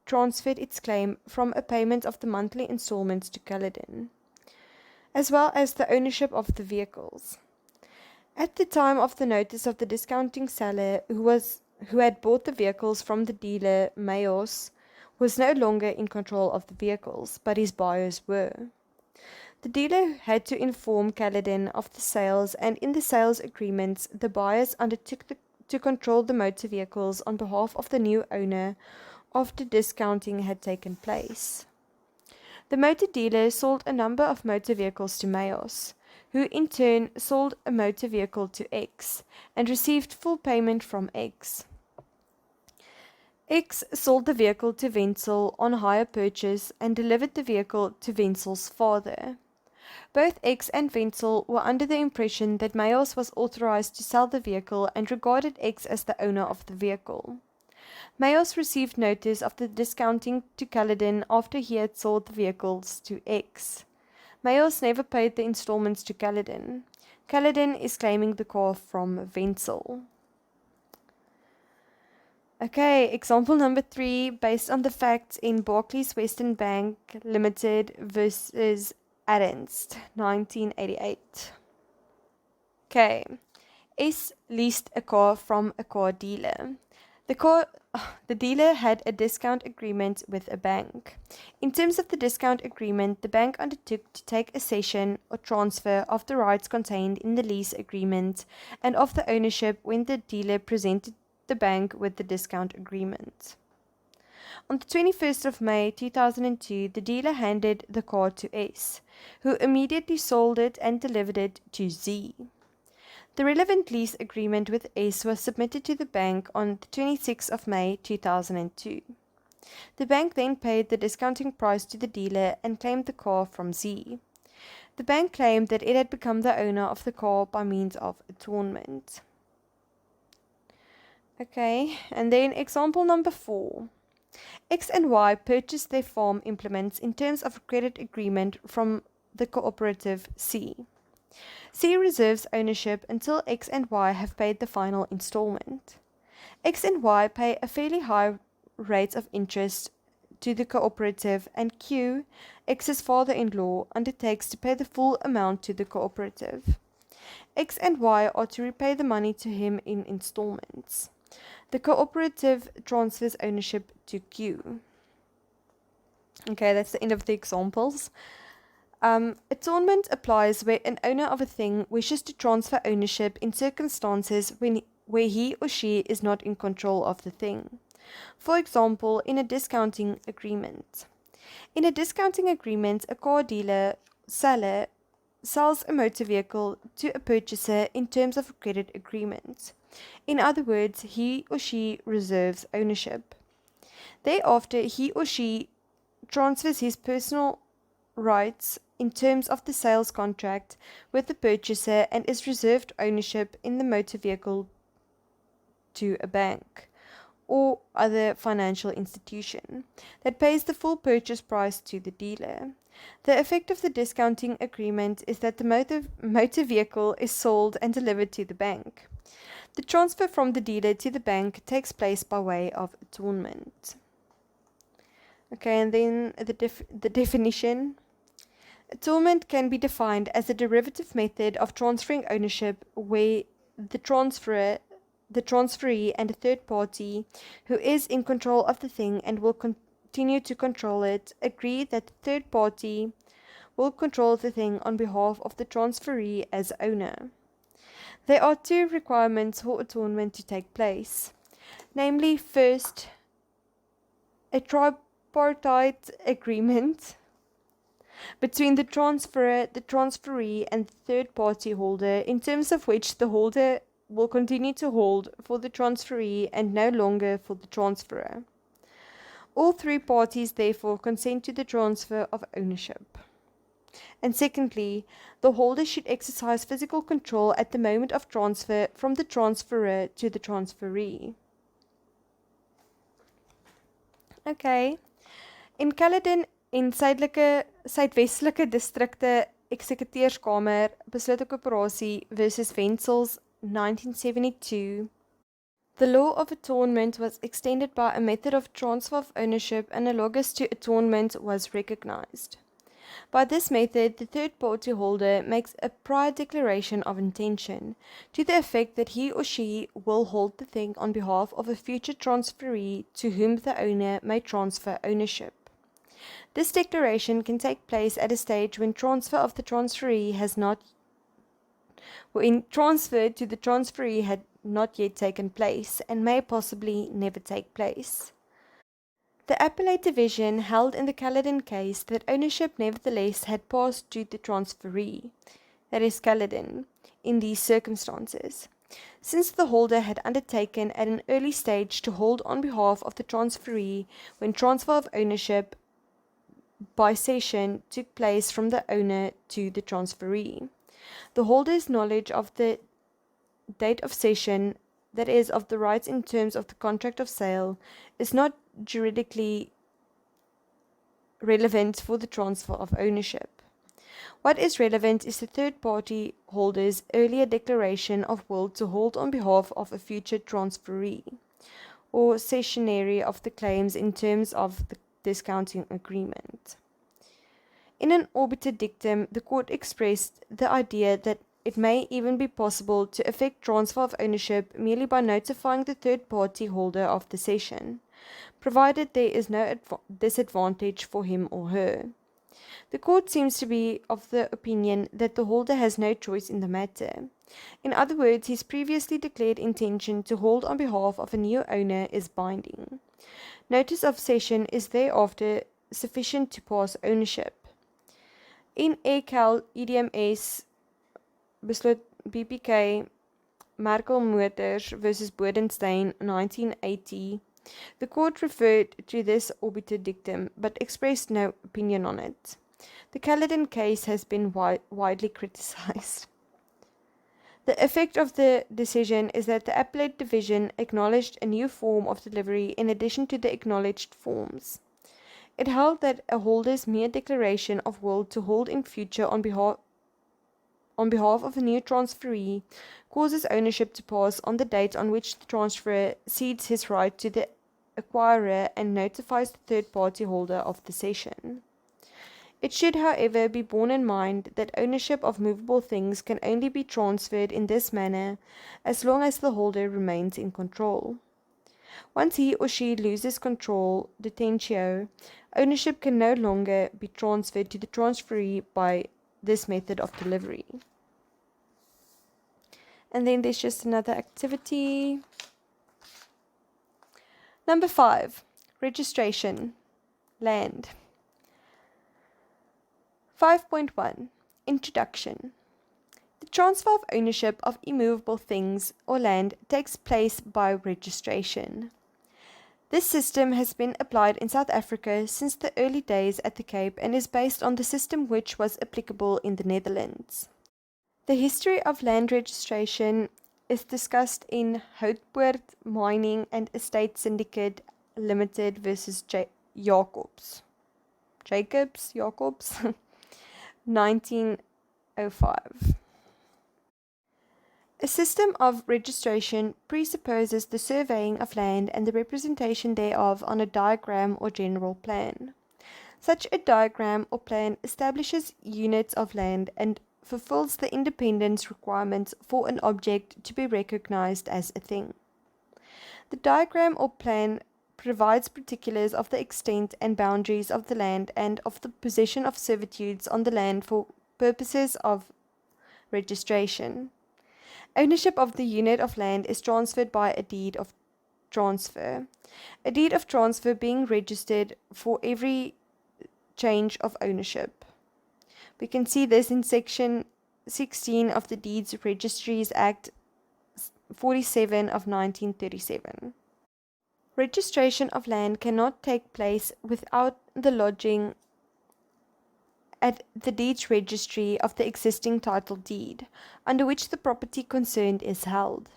transferred its claim from a payment of the monthly installments to Caledon, as well as the ownership of the vehicles. At the time of the notice of the discounting seller, who had bought the vehicles from the dealer, Mayos, was no longer in control of the vehicles, but his buyers were. The dealer had to inform Caledon of the sales, and in the sales agreements, the buyers undertook to control the motor vehicles on behalf of the new owner after discounting had taken place. The motor dealer sold a number of motor vehicles to Mayos, who in turn sold a motor vehicle to X and received full payment from X. X sold the vehicle to Wenzel on hire purchase and delivered the vehicle to Wenzel's father. Both X and Wenzel were under the impression that Mayos was authorized to sell the vehicle and regarded X as the owner of the vehicle. Mayos received notice of the discounting to Caledon after he had sold the vehicles to X. Mayos never paid the installments to Caledon. Caledon is claiming the car from Wenzel. Okay, example number 3, based on the facts in Barclays Western Bank Limited versus Ernst, 1988. Okay, S leased a car from a car dealer. The dealer had a discount agreement with a bank. In terms of the discount agreement, the bank undertook to take a cession or transfer of the rights contained in the lease agreement and of the ownership when the dealer presented the bank with the discount agreement. On the 21st of May 2002, the dealer handed the car to S, who immediately sold it and delivered it to Z. The relevant lease agreement with S was submitted to the bank on the 26th of May 2002. The bank then paid the discounting price to the dealer and claimed the car from Z. The bank claimed that it had become the owner of the car by means of atonement. Okay, and then example number 4. X and Y purchased their farm implements in terms of a credit agreement from the cooperative C. C reserves ownership until X and Y have paid the final installment. X and Y pay a fairly high rate of interest to the cooperative, and Q, X's father-in-law, undertakes to pay the full amount to the cooperative. X and Y are to repay the money to him in installments. The cooperative transfers ownership to Q. Okay, that's the end of the examples. Atonement applies where an owner of a thing wishes to transfer ownership in circumstances where he or she is not in control of the thing. For example, in a discounting agreement. In a discounting agreement, a car seller sells a motor vehicle to a purchaser in terms of a credit agreement. In other words, he or she reserves ownership. Thereafter, he or she transfers his personal rights in terms of the sales contract with the purchaser and is reserved ownership in the motor vehicle to a bank or other financial institution that pays the full purchase price to the dealer. The effect of the discounting agreement is that the motor vehicle is sold and delivered to the bank. The transfer from the dealer to the bank takes place by way of atonement. Okay, and then the definition. Atonement can be defined as a derivative method of transferring ownership where the transferee, and a third party who is in control of the thing and will continue to control it agree that the third party will control the thing on behalf of the transferee as owner. There are two requirements for atonement to take place, namely, first, a tripartite agreement between the transferor, the transferee, and the third party holder, in terms of which the holder will continue to hold for the transferee and no longer for the transferor. All three parties therefore consent to the transfer of ownership. And secondly, the holder should exercise physical control at the moment of transfer from the transferor to the transferee. Okay. In Caledon en suidwestelike distrikte eksekuteuurskamer beslote korporasie versus Wenzels 1972. The law of atonement was extended by a method of transfer of ownership analogous to atonement was recognized. By this method, the third party holder makes a prior declaration of intention to the effect that he or she will hold the thing on behalf of a future transferee to whom the owner may transfer ownership. This declaration can take place at a stage when transfer of the transferee to the transferee had not yet taken place and may possibly never take place. The appellate division held in the Caledon case that ownership nevertheless had passed to the transferee, that is Caledon, in these circumstances, since the holder had undertaken at an early stage to hold on behalf of the transferee when transfer of ownership by cession took place from the owner to the transferee. The holder's knowledge of the date of cession, that is, of the rights in terms of the contract of sale, is not juridically relevant for the transfer of ownership. What is relevant is the third party holder's earlier declaration of will to hold on behalf of a future transferee, or cessionary of the claims in terms of the discounting agreement. In an obiter dictum, the court expressed the idea that it may even be possible to effect transfer of ownership merely by notifying the third party holder of the cession, provided there is no disadvantage for him or her. The court seems to be of the opinion that the holder has no choice in the matter. In other words, his previously declared intention to hold on behalf of a new owner is binding. Notice of cession is thereafter sufficient to pass ownership. In Ekel EDMS besloot BPK Merkel Motors versus Bodenstein 1980, the court referred to this obiter dictum but expressed no opinion on it. The Caledon case has been widely criticized. The effect of the decision is that the appellate division acknowledged a new form of delivery in addition to the acknowledged forms. It held that a holder's mere declaration of will to hold in future on behalf of a new transferee causes ownership to pass on the date on which the transferor cedes his right to the acquirer and notifies the third party holder of the cession. It should, however, be borne in mind that ownership of movable things can only be transferred in this manner as long as the holder remains in control. Once he or she loses control, detentio, ownership can no longer be transferred to the transferee by this method of delivery. And then there's just another activity. Number 5, registration, land. 5.1, Introduction. The transfer of ownership of immovable things or land takes place by registration. This system has been applied in South Africa since the early days at the Cape and is based on the system which was applicable in the Netherlands. The history of land registration is discussed in Houtpoort Mining and Estate Syndicate Limited versus Jacobs, 1905. A system of registration presupposes the surveying of land and the representation thereof on a diagram or general plan. Such a diagram or plan establishes units of land and fulfills the independence requirements for an object to be recognized as a thing. The diagram or plan provides particulars of the extent and boundaries of the land and of the possession of servitudes on the land for purposes of registration. Ownership of the unit of land is transferred by a deed of transfer. A deed of transfer being registered for every change of ownership. We can see this in section 16 of the Deeds Registries Act 47 of 1937. Registration of land cannot take place without the lodging at the deeds registry of the existing title deed, under which the property concerned is held.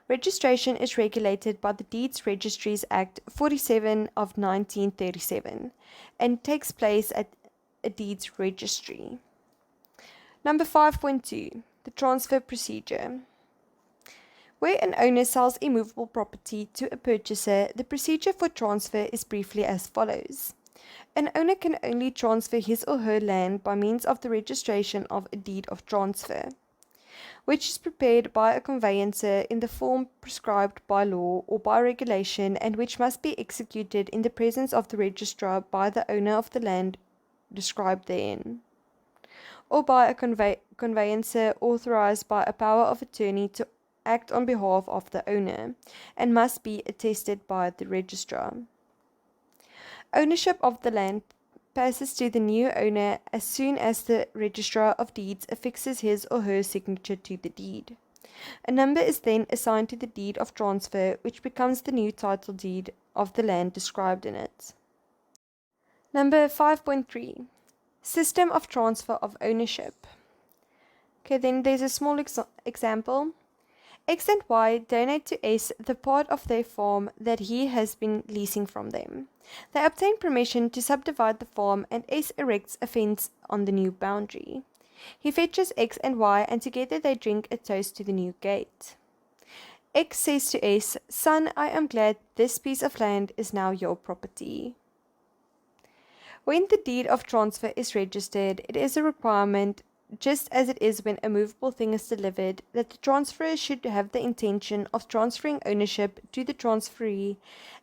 Registration is regulated by the Deeds Registries Act 47 of 1937 and takes place at a deeds registry. Number 5.2. The transfer procedure. Where an owner sells immovable property to a purchaser, the procedure for transfer is briefly as follows. An owner can only transfer his or her land by means of the registration of a deed of transfer, which is prepared by a conveyancer in the form prescribed by law or by regulation, and which must be executed in the presence of the registrar by the owner of the land described therein, or by a conveyancer authorized by a power of attorney to act on behalf of the owner, and must be attested by the registrar. Ownership of the land passes to the new owner as soon as the registrar of deeds affixes his or her signature to the deed. A number is then assigned to the deed of transfer, which becomes the new title deed of the land described in it. Number 5.3. System of transfer of ownership. Okay, then there's a small example. X and Y donate to S the part of their farm that he has been leasing from them. They obtain permission to subdivide the farm, and S erects a fence on the new boundary. He fetches X and Y, and together they drink a toast to the new gate. X says to S, "Son, I am glad this piece of land is now your property." When the deed of transfer is registered, it is a requirement, just as it is when a movable thing is delivered, that the transferor should have the intention of transferring ownership to the transferee,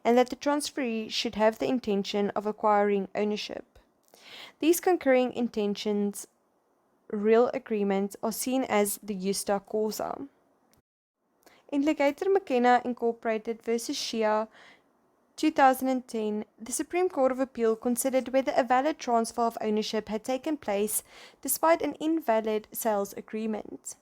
and that the transferee should have the intention of acquiring ownership. These concurring intentions, real agreements, are seen as the justa causa. In Legator McKenna Incorporated versus Shia 2010, the Supreme Court of Appeal considered whether a valid transfer of ownership had taken place despite an invalid sales agreement.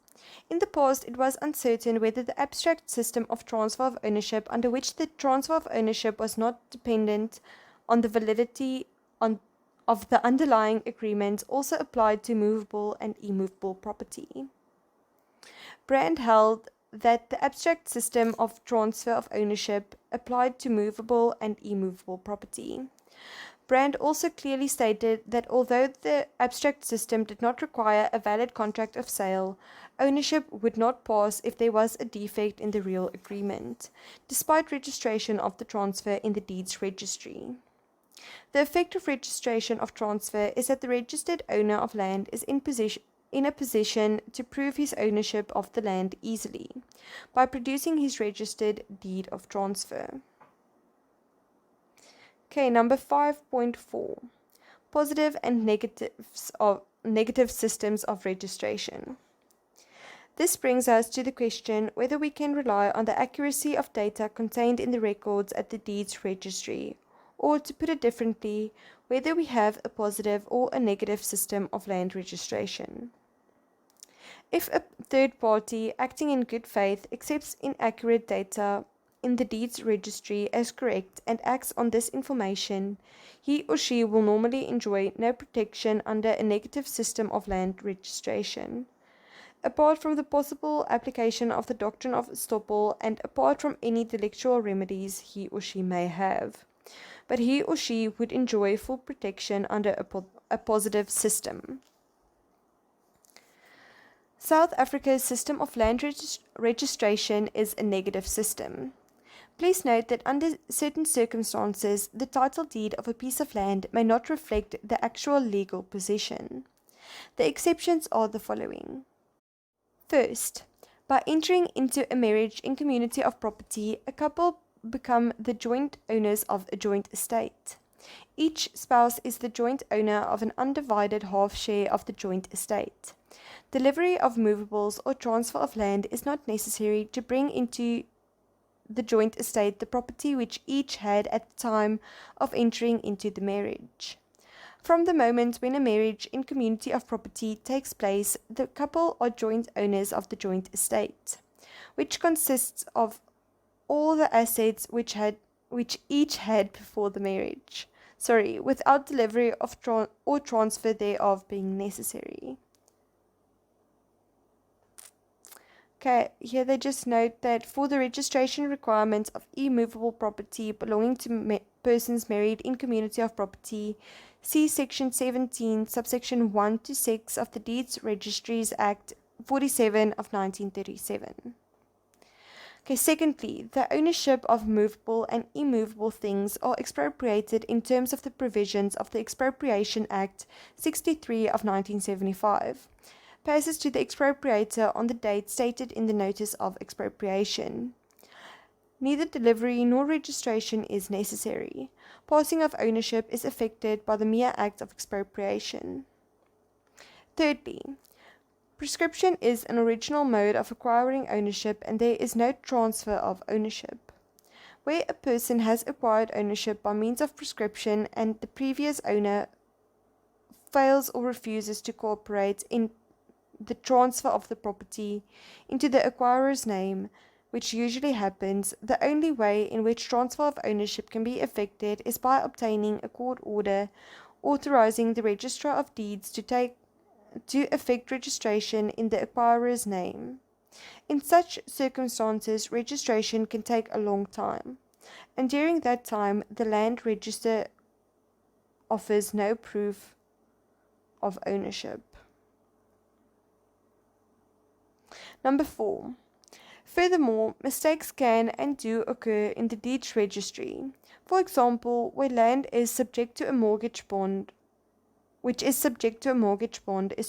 In the past, it was uncertain whether the abstract system of transfer of ownership, under which the transfer of ownership was not dependent on the validity of the underlying agreements, also applied to movable and immovable property. Brand held that the abstract system of transfer of ownership applied to movable and immovable property. Brand also clearly stated that although the abstract system did not require a valid contract of sale, ownership would not pass if there was a defect in the real agreement, despite registration of the transfer in the deeds registry. The effect of registration of transfer is that the registered owner of land is in a position to prove his ownership of the land easily by producing his registered deed of transfer. Okay, number 5.4. Positive and negative systems of registration. This brings us to the question whether we can rely on the accuracy of data contained in the records at the deeds registry, or to put it differently, whether we have a positive or a negative system of land registration. If a third party acting in good faith accepts inaccurate data in the deeds registry as correct and acts on this information, he or she will normally enjoy no protection under a negative system of land registration. Apart from the possible application of the doctrine of estoppel and apart from any delictual remedies he or she may have, but he or she would enjoy full protection under a positive system. South Africa's system of land registration is a negative system. Please note that under certain circumstances, the title deed of a piece of land may not reflect the actual legal possession. The exceptions are the following. First, by entering into a marriage in community of property, a couple become the joint owners of a joint estate. Each spouse is the joint owner of an undivided half share of the joint estate. Delivery of movables or transfer of land is not necessary to bring into the joint estate the property which each had at the time of entering into the marriage. From the moment when a marriage in community of property takes place, the couple are joint owners of the joint estate, which consists of all the assets which each had before the marriage. Without delivery of or transfer thereof being necessary. Okay, here they just note that for the registration requirements of immovable property belonging to persons married in community of property, see Section 17, subsection 1 to 6 of the Deeds Registries Act 47 of 1937. Okay, secondly, the ownership of movable and immovable things are expropriated in terms of the provisions of the Expropriation Act 63 of 1975. Passes to the expropriator on the date stated in the notice of expropriation. Neither delivery nor registration is necessary. Passing of ownership is effected by the mere act of expropriation. Thirdly, prescription is an original mode of acquiring ownership and there is no transfer of ownership. Where a person has acquired ownership by means of prescription and the previous owner fails or refuses to cooperate in the transfer of the property into the acquirer's name, which usually happens, the only way in which transfer of ownership can be effected is by obtaining a court order authorizing the Registrar of Deeds to effect registration in the acquirer's name. In such circumstances, registration can take a long time, and during that time, the land register offers no proof of ownership. Number 4. Furthermore, mistakes can and do occur in the deeds registry. For example, where land is subject to a mortgage bond, is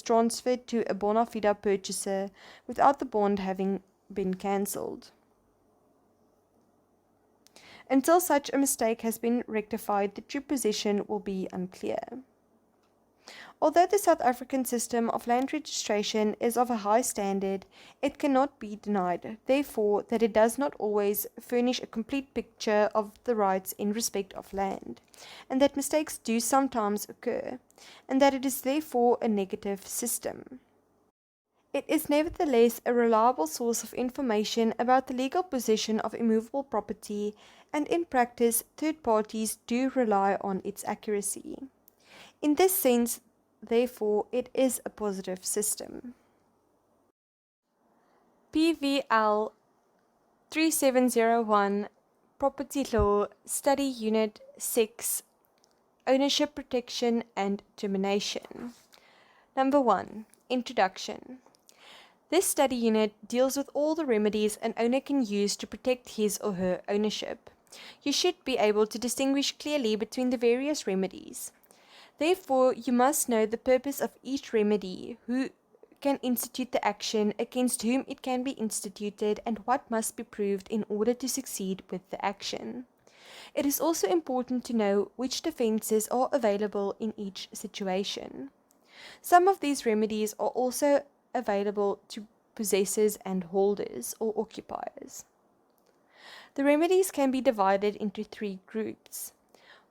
transferred to a bona fide purchaser without the bond having been cancelled. Until such a mistake has been rectified, the true position will be unclear. Although the South African system of land registration is of a high standard, it cannot be denied, therefore, that it does not always furnish a complete picture of the rights in respect of land, and that mistakes do sometimes occur, and that it is therefore a negative system. It is nevertheless a reliable source of information about the legal position of immovable property, and in practice, third parties do rely on its accuracy. In this sense, therefore, it is a positive system. PVL3701 Property Law Study Unit 6 Ownership Protection and Termination. Number 1. Introduction. This study unit deals with all the remedies an owner can use to protect his or her ownership. You should be able to distinguish clearly between the various remedies. Therefore, you must know the purpose of each remedy, who can institute the action, against whom it can be instituted, and what must be proved in order to succeed with the action. It is also important to know which defenses are available in each situation. Some of these remedies are also available to possessors and holders or occupiers. The remedies can be divided into 3 groups: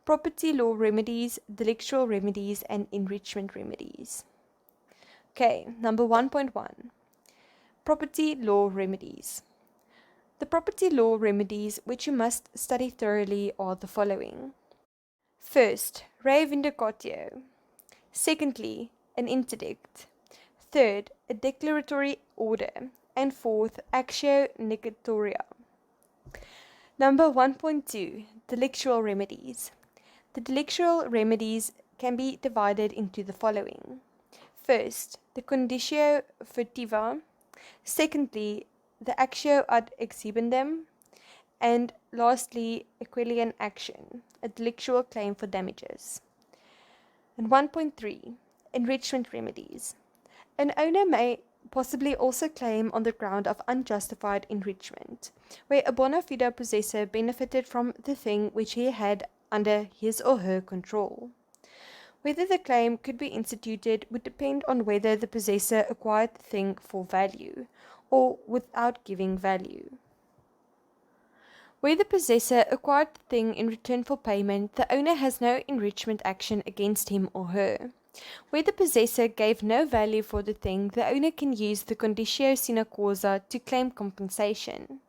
property law remedies, delictual remedies, and enrichment remedies. Okay, number 1.1. Property law remedies. The property law remedies which you must study thoroughly are the following. First, re vindicatio. Secondly, an interdict. Third, a declaratory order. And fourth, actio negatoria. Number 1.2. Delictual remedies. The delictual remedies can be divided into the following. First, the conditio furtiva. Secondly, the actio ad exhibendum. And lastly, Equilian action, a delictual claim for damages. And 1.3, enrichment remedies. An owner may possibly also claim on the ground of unjustified enrichment, where a bona fide possessor benefited from the thing which he had under his or her control. Whether the claim could be instituted would depend on whether the possessor acquired the thing for value, or without giving value. Where the possessor acquired the thing in return for payment, the owner has no enrichment action against him or her. Where the possessor gave no value for the thing, the owner can use the conditio sine causa to claim compensation.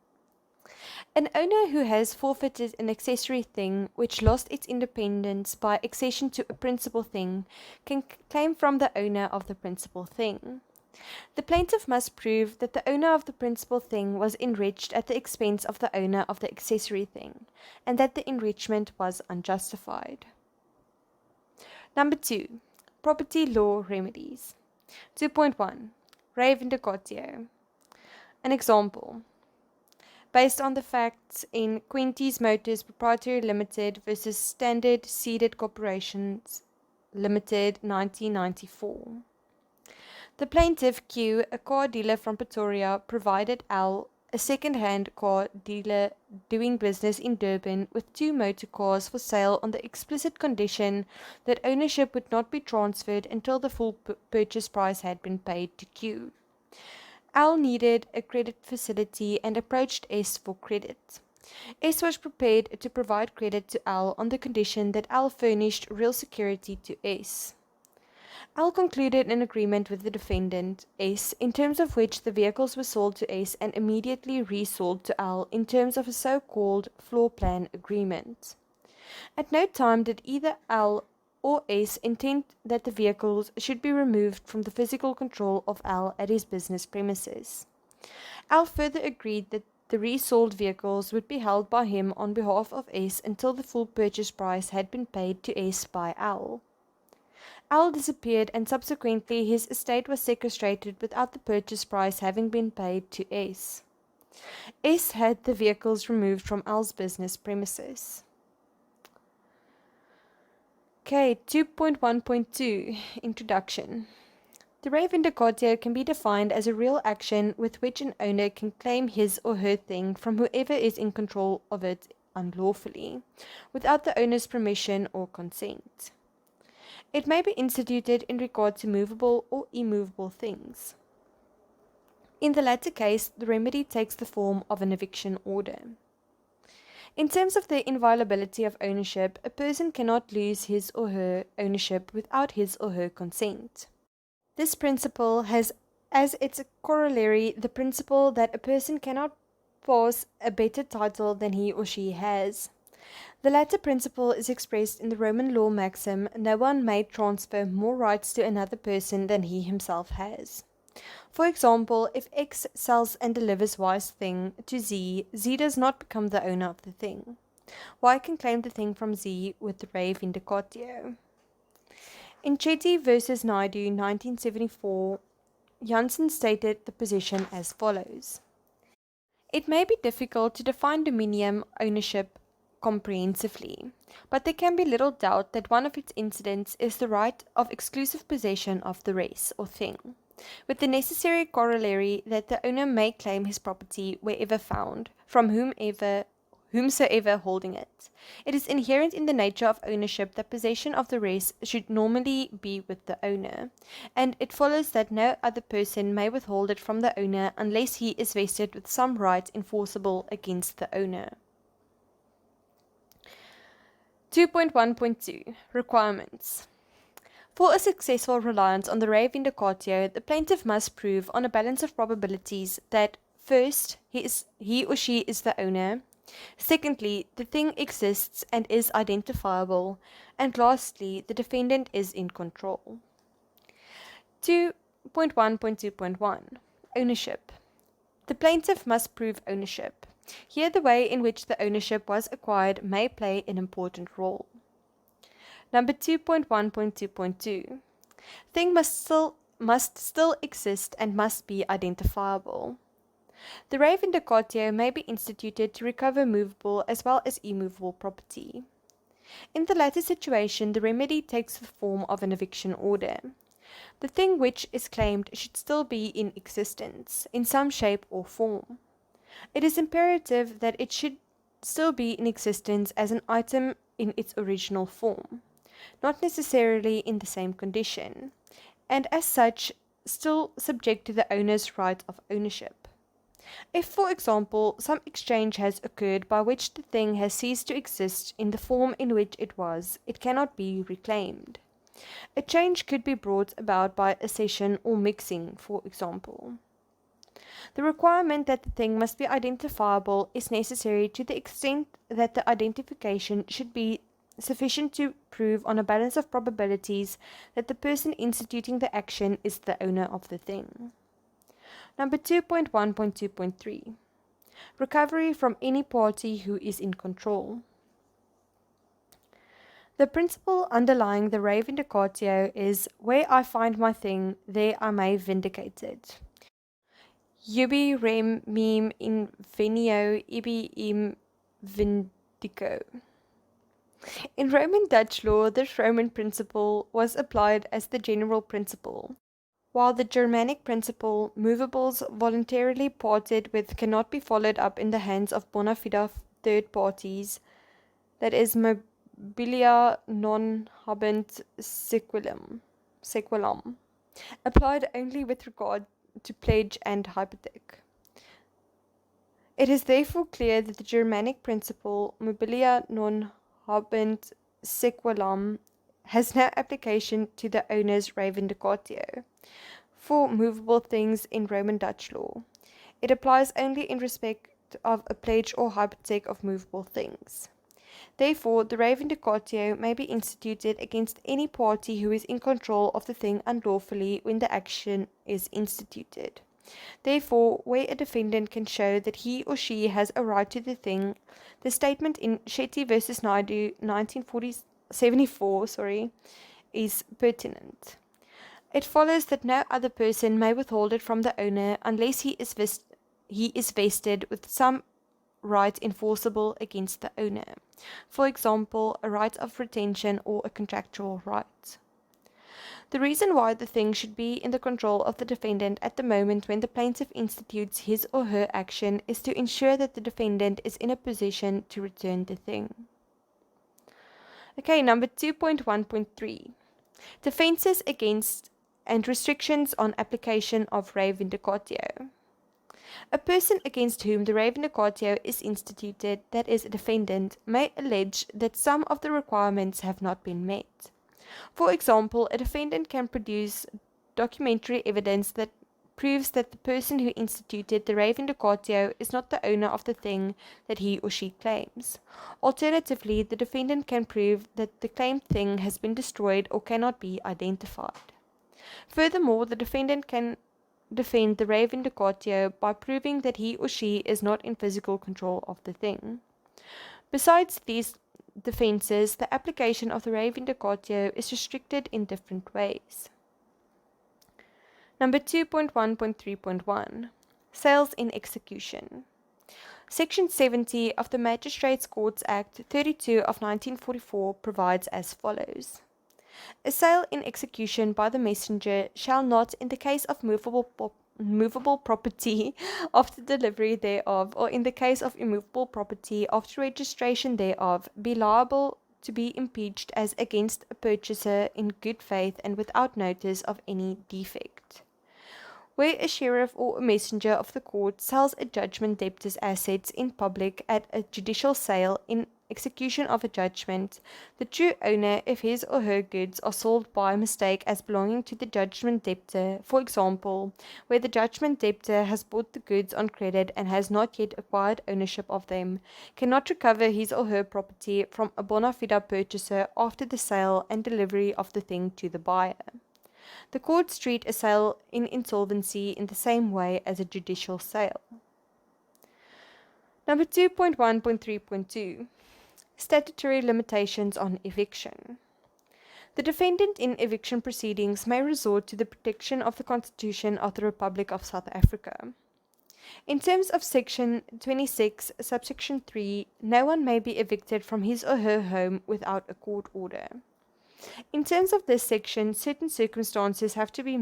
An owner who has forfeited an accessory thing which lost its independence by accession to a principal thing can claim from the owner of the principal thing. The plaintiff must prove that the owner of the principal thing was enriched at the expense of the owner of the accessory thing, and that the enrichment was unjustified. Number 2. Property law remedies. 2.1. Re vindicatio. An example. Based on the facts in Quintes Motors Proprietary Limited versus Standard Seeded Corporations Limited 1994. The plaintiff Q, a car dealer from Pretoria, provided L, a second-hand car dealer doing business in Durban, with 2 motor cars for sale on the explicit condition that ownership would not be transferred until the full purchase price had been paid to Q. L needed a credit facility and approached S for credit. S was prepared to provide credit to L on the condition that L furnished real security to S. L concluded an agreement with the defendant, S, in terms of which the vehicles were sold to S and immediately resold to L in terms of a so-called floor plan agreement. At no time did either L or S intend that the vehicles should be removed from the physical control of L at his business premises. L further agreed that the resold vehicles would be held by him on behalf of S until the full purchase price had been paid to S by L. L disappeared and subsequently his estate was sequestrated without the purchase price having been paid to S. S had the vehicles removed from L's business premises. Okay, 2.1.2 Introduction. The re vindicatio can be defined as a real action with which an owner can claim his or her thing from whoever is in control of it unlawfully, without the owner's permission or consent. It may be instituted in regard to movable or immovable things. In the latter case, the remedy takes the form of an eviction order. In terms of the inviolability of ownership, a person cannot lose his or her ownership without his or her consent. This principle has as its corollary the principle that a person cannot pass a better title than he or she has. The latter principle is expressed in the Roman law maxim, no one may transfer more rights to another person than he himself has. For example, if X sells and delivers Y's thing to Z, Z does not become the owner of the thing. Y can claim the thing from Z with the re vindicatio. In Chetty versus Naidu 1974, Janssen stated the position as follows. It may be difficult to define dominium ownership comprehensively, but there can be little doubt that one of its incidents is the right of exclusive possession of the res or thing, with the necessary corollary that the owner may claim his property wherever found, from whomsoever holding it. It is inherent in the nature of ownership that possession of the res should normally be with the owner, and it follows that no other person may withhold it from the owner unless he is vested with some right enforceable against the owner. 2.1.2 Requirements. For a successful reliance on the re vindicatio, the plaintiff must prove on a balance of probabilities that, first, he or she is the owner, secondly, the thing exists and is identifiable, and lastly, the defendant is in control. 2.1.2.1 Ownership. The plaintiff must prove ownership. Here the way in which the ownership was acquired may play an important role. Number 2.1.2.2 Thing must still exist and must be identifiable. The res vindicatio may be instituted to recover movable as well as immovable property. In the latter situation, the remedy takes the form of an eviction order. The thing which is claimed should still be in existence, in some shape or form. It is imperative that it should still be in existence as an item in its original form, not necessarily in the same condition, and as such still subject to the owner's right of ownership. If, for example, some exchange has occurred by which the thing has ceased to exist in the form in which it was, it cannot be reclaimed. A change could be brought about by accession or mixing, for example. The requirement that the thing must be identifiable is necessary to the extent that the identification should be sufficient to prove on a balance of probabilities that the person instituting the action is the owner of the thing. Number 2.1.2.3. Recovery from any party who is in control. The principle underlying the res vindicatio is, where I find my thing, there I may vindicate it. Ubi rem mem invenio ibi im vindico. In Roman Dutch law, this Roman principle was applied as the general principle, while the Germanic principle, movables voluntarily parted with cannot be followed up in the hands of bona fide third parties, that is, mobilia non habent sequelum, applied only with regard to pledge and hypothec. It is therefore clear that the Germanic principle, mobilia non habent sequelum, has no application to the owner's res vindicatio for movable things in Roman Dutch law. It applies only in respect of a pledge or hypothec of movable things. Therefore, the res vindicatio may be instituted against any party who is in control of the thing unlawfully when the action is instituted. Therefore, where a defendant can show that he or she has a right to the thing, the statement in Shetty v. Naidu 1974 is pertinent. It follows that no other person may withhold it from the owner unless he is vested with some right enforceable against the owner, for example, a right of retention or a contractual right. The reason why the thing should be in the control of the defendant at the moment when the plaintiff institutes his or her action is to ensure that the defendant is in a position to return the thing. Okay, number 2.1.3. Defenses against and restrictions on application of res vindicatio. A person against whom the res vindicatio is instituted, that is, a defendant, may allege that some of the requirements have not been met. For example, a defendant can produce documentary evidence that proves that the person who instituted the res vindicatio is not the owner of the thing that he or she claims. Alternatively, the defendant can prove that the claimed thing has been destroyed or cannot be identified. Furthermore, the defendant can defend the res vindicatio by proving that he or she is not in physical control of the thing. Besides these defenses, the application of the res vindicatio is restricted in different ways. Number 2.1.3.1. Sales in execution. Section 70 of the Magistrates Courts Act 32 of 1944 provides as follows. A sale in execution by the messenger shall not, in the case of movable property after delivery thereof, or in the case of immovable property after registration thereof, be liable to be impeached as against a purchaser in good faith and without notice of any defect. Where a sheriff or a messenger of the court sells a judgment debtor's assets in public at a judicial sale in execution of a judgment, the true owner, if his or her goods are sold by mistake as belonging to the judgment debtor, for example, where the judgment debtor has bought the goods on credit and has not yet acquired ownership of them, cannot recover his or her property from a bona fide purchaser after the sale and delivery of the thing to the buyer. The courts treat a sale in insolvency in the same way as a judicial sale. Number 2.1.3.2. Statutory limitations on eviction. The defendant in eviction proceedings may resort to the protection of the Constitution of the Republic of South Africa. In terms of section 26, subsection 3, no one may be evicted from his or her home without a court order. In terms of this section, certain circumstances have to be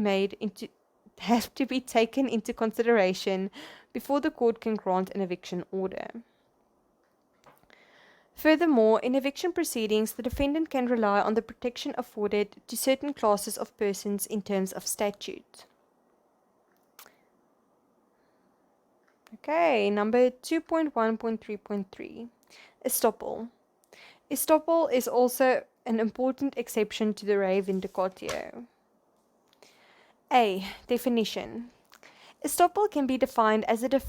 taken into consideration before the court can grant an eviction order. Furthermore, in eviction proceedings, the defendant can rely on the protection afforded to certain classes of persons in terms of statute. Okay, number 2.1.3.3, estoppel. Estoppel is also an important exception to the re vindicatio. A. Definition. Estoppel can be defined as a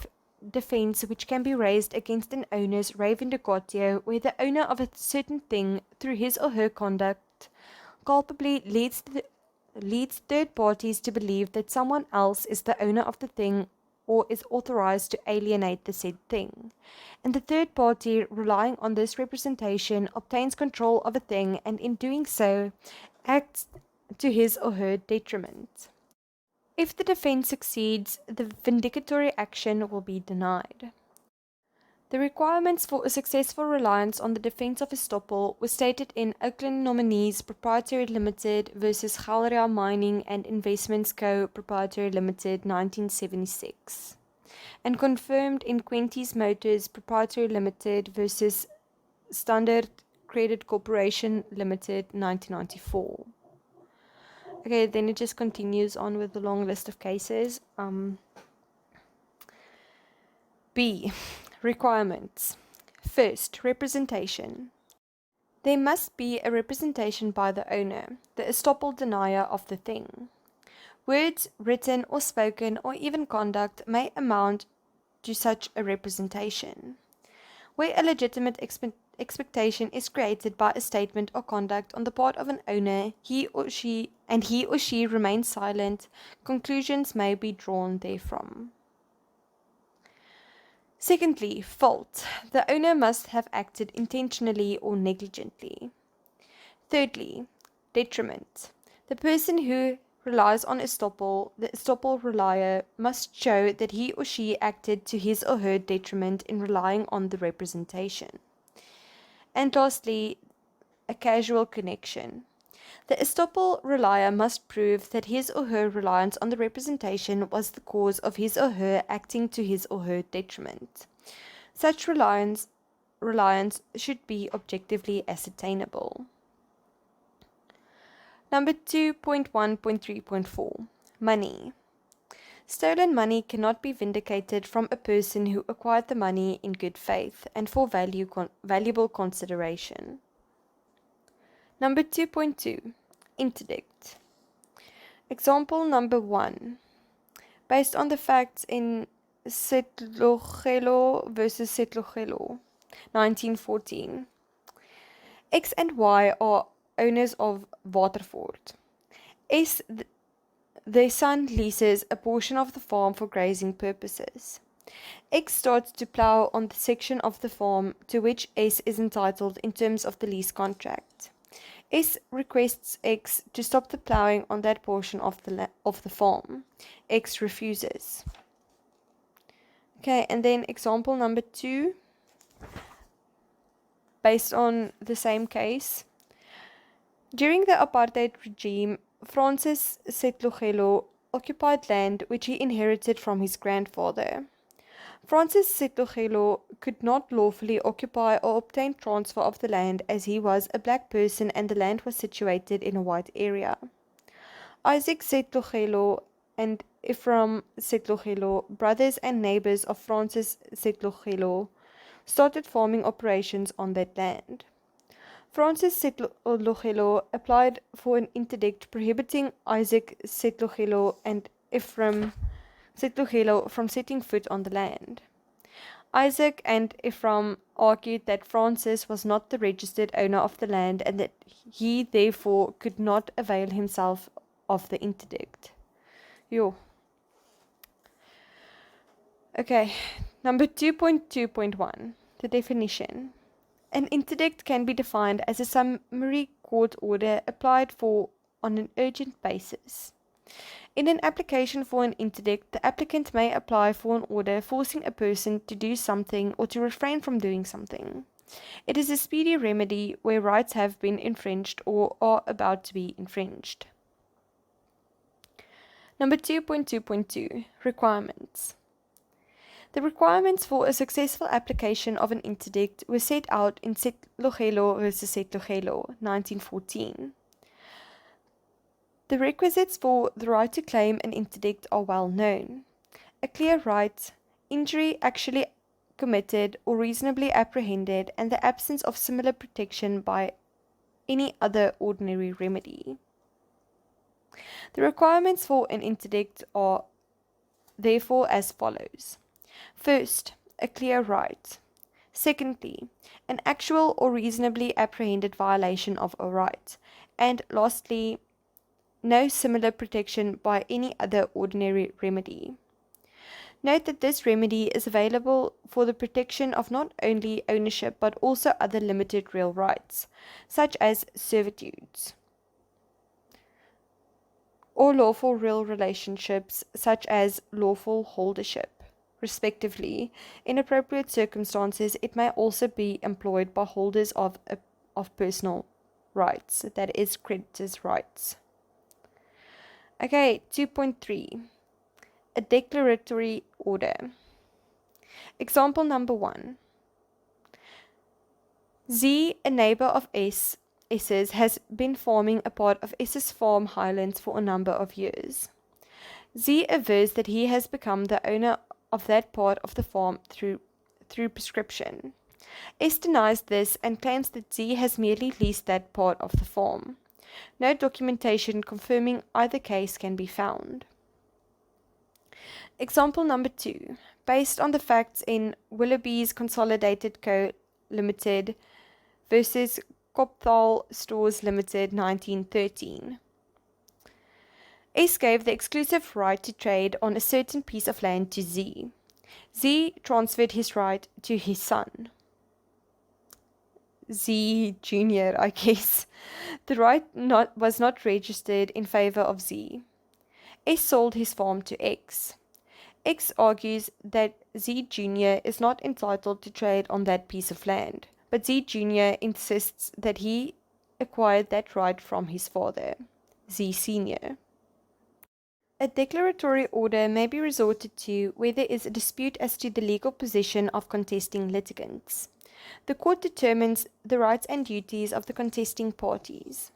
defense which can be raised against an owner's re vindicatio where the owner of a certain thing, through his or her conduct, culpably leads third parties to believe that someone else is the owner of the thing or is authorized to alienate the said thing, and the third party, relying on this representation, obtains control of a thing and in doing so acts to his or her detriment. If the defense succeeds, the vindicatory action will be denied. The requirements for a successful reliance on the defense of estoppel were stated in Oakland Nominees Proprietary Limited versus Galleria Mining and Investments Co. Proprietary Limited 1976 and confirmed in Quentis Motors Proprietary Limited versus Standard Credit Corporation Limited 1994. Okay, then it just continues on with the long list of cases. B. Requirements. First, representation. There must be a representation by the owner, the estoppel denier of the thing. Words, written or spoken, or even conduct may amount to such a representation. Where a legitimate expectation is created by a statement or conduct on the part of an owner, he or she remains silent, conclusions may be drawn therefrom. Secondly, fault. The owner must have acted intentionally or negligently. Thirdly, detriment. The person who relies on estoppel, the estoppel relier, must show that he or she acted to his or her detriment in relying on the representation. And lastly, a causal connection. The estoppel relier must prove that his or her reliance on the representation was the cause of his or her acting to his or her detriment. Such reliance should be objectively ascertainable. Number 2.1.3.4. Money. Stolen money cannot be vindicated from a person who acquired the money in good faith and for valuable consideration. Number 2.2. Interdict. Example number 1. Based on the facts in Setlogelo versus Setlogelo, 1914. X and Y are owners of Waterford. S, their son leases a portion of the farm for grazing purposes. X starts to plough on the section of the farm to which S is entitled in terms of the lease contract. S requests X to stop the ploughing on that portion of the farm. X refuses. Okay, and then example number 2, based on the same case. During the apartheid regime, Francis Setlogelo occupied land which he inherited from his grandfather. Francis Setlogelo could not lawfully occupy or obtain transfer of the land as he was a black person and the land was situated in a white area. Isaac Setlogelo and Ephraim Setlogelo, brothers and neighbors of Francis Setlogelo, started farming operations on that land. Francis Setlogelo applied for an interdict prohibiting Isaac Setlogelo and Ephraim Setlogelo from setting foot on the land. Isaac and Ephraim argued that Francis was not the registered owner of the land and that he therefore could not avail himself of the interdict. Okay, number 2.2.1, the definition. An interdict can be defined as a summary court order applied for on an urgent basis. In an application for an interdict, the applicant may apply for an order forcing a person to do something or to refrain from doing something. It is a speedy remedy where rights have been infringed or are about to be infringed. Number 2.2.2 Requirements. The requirements for a successful application of an interdict were set out in Setlogelo versus Setlogelo, 1914. The requisites for the right to claim an interdict are well known. A clear right, injury actually committed or reasonably apprehended, and the absence of similar protection by any other ordinary remedy. The requirements for an interdict are therefore as follows. First, a clear right. Secondly, an actual or reasonably apprehended violation of a right. And lastly, no similar protection by any other ordinary remedy. Note that this remedy is available for the protection of not only ownership but also other limited real rights, such as servitudes, or lawful real relationships, such as lawful holdership, respectively. In appropriate circumstances, it may also be employed by holders of personal rights, that is, creditors' rights. Okay, 2.3. A declaratory order. Example number 1. Z, a neighbor of S's, has been farming a part of S's farm highlands for a number of years. Z avers that he has become the owner of that part of the farm through prescription. S denies this and claims that Z has merely leased that part of the farm. No documentation confirming either case can be found. Example number 2. Based on the facts in Willoughby's Consolidated Co. Limited versus Kopthal Stores Limited, 1913. S gave the exclusive right to trade on a certain piece of land to Z. Z transferred his right to his son, Z Jr., I guess. The right was not registered in favor of Z. S sold his farm to X. X argues that Z Jr. is not entitled to trade on that piece of land, but Z Jr. insists that he acquired that right from his father, Z Sr. A declaratory order may be resorted to where there is a dispute as to the legal position of contesting litigants. The court determines the rights and duties of the contesting parties.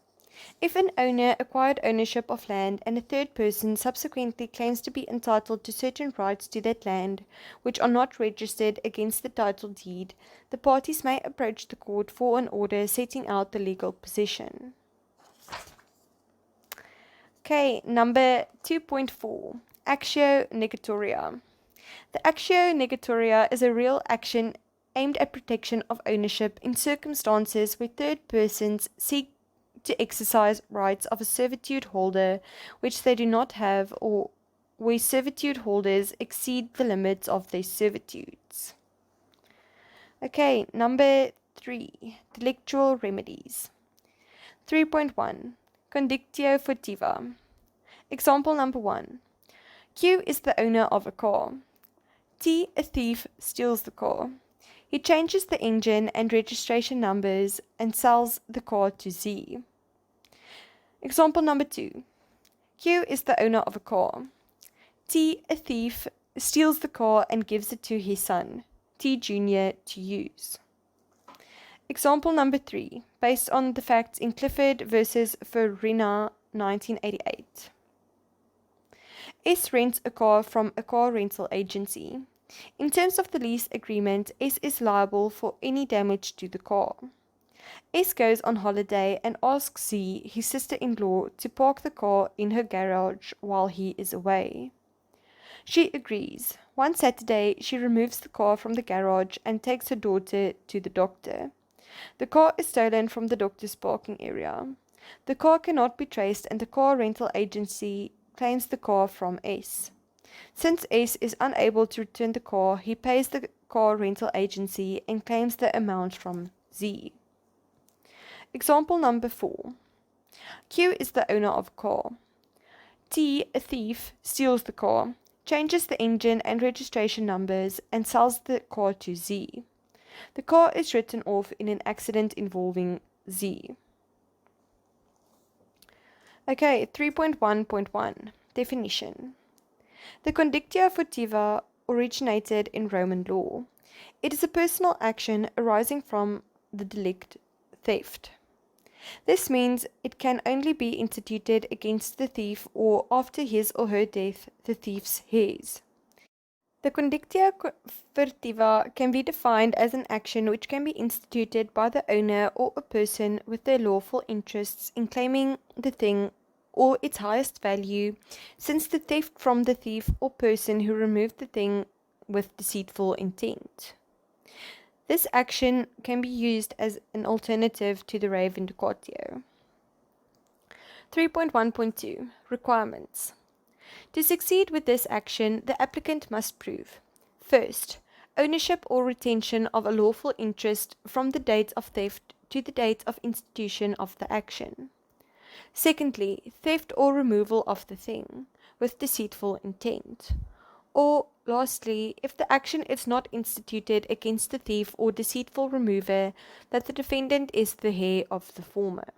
If an owner acquired ownership of land and a third person subsequently claims to be entitled to certain rights to that land, which are not registered against the title deed, the parties may approach the court for an order setting out the legal position. Okay, number 2.4, Actio Negatoria. The Actio Negatoria is a real action aimed at protection of ownership in circumstances where third persons seek to exercise rights of a servitude holder which they do not have, or where servitude holders exceed the limits of their servitudes. Okay, number 3, delictual remedies. 3.1, Condictio furtiva. Example number 1. Q is the owner of a car. T, a thief, steals the car. He changes the engine and registration numbers and sells the car to Z. Example number 2. Q is the owner of a car. T, a thief, steals the car and gives it to his son, T Jr., to use. Example number 3, based on the facts in Clifford versus Farina, 1988. S rents a car from a car rental agency. In terms of the lease agreement, S is liable for any damage to the car. S goes on holiday and asks Z, his sister-in-law, to park the car in her garage while he is away. She agrees. One Saturday, she removes the car from the garage and takes her daughter to the doctor. The car is stolen from the doctor's parking area. The car cannot be traced and the car rental agency claims the car from S. Since S is unable to return the car, he pays the car rental agency and claims the amount from Z. Example number 4. Q is the owner of a car. T, a thief, steals the car, changes the engine and registration numbers, and sells the car to Z. The car is written off in an accident involving Z. Okay, 3.1.1 Definition. The condictio furtiva originated in Roman law. It is a personal action arising from the delict theft. This means it can only be instituted against the thief or after his or her death, the thief's heirs. The condictio furtiva can be defined as an action which can be instituted by the owner or a person with their lawful interests in claiming the thing or its highest value, since the theft from the thief or person who removed the thing with deceitful intent. This action can be used as an alternative to the re vindicatio. 3.1.2 Requirements. To succeed with this action, the applicant must prove: first, ownership or retention of a lawful interest from the date of theft to the date of institution of the action. Secondly, theft or removal of the thing with deceitful intent. Or, lastly, if the action is not instituted against the thief or deceitful remover, that the defendant is the heir of the former.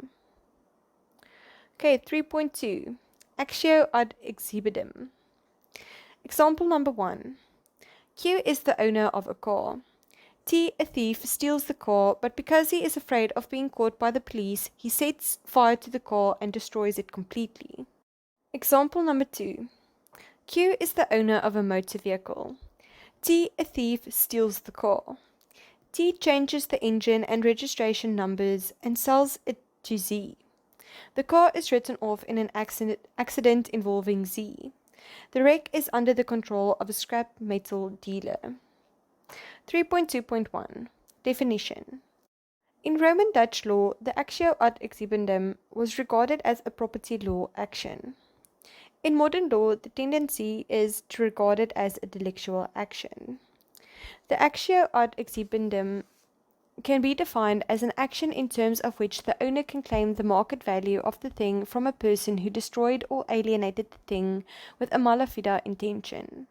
Okay, 3.2 Actio ad exhibendum. Example number 1. Q is the owner of a car. T, a thief, steals the car, but because he is afraid of being caught by the police, he sets fire to the car and destroys it completely. Example number 2. Q is the owner of a motor vehicle. T, a thief, steals the car. T changes the engine and registration numbers and sells it to Z. The car is written off in an accident involving Z. The wreck is under the control of a scrap metal dealer. 3.2.1 Definition. In Roman Dutch law, the actio ad exhibendum was regarded as a property law action. In modern law, the tendency is to regard it as a delictual action. The actio ad exhibendum can be defined as an action in terms of which the owner can claim the market value of the thing from a person who destroyed or alienated the thing with a mala fide intention.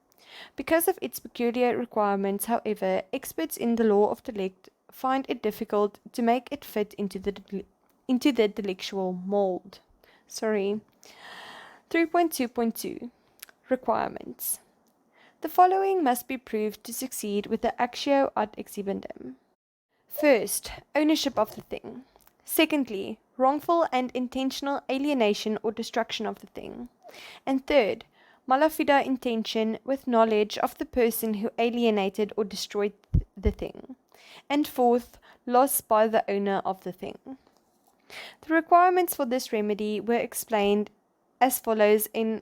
Because of its peculiar requirements, however, experts in the law of delict find it difficult to make it fit into the delictual mold. 3.2.2 Requirements. The following must be proved to succeed with the actio ad exhibendum. First, ownership of the thing. Secondly, wrongful and intentional alienation or destruction of the thing. And third, mala fide intention with knowledge of the person who alienated or destroyed the thing. And fourth, loss by the owner of the thing. The requirements for this remedy were explained as follows in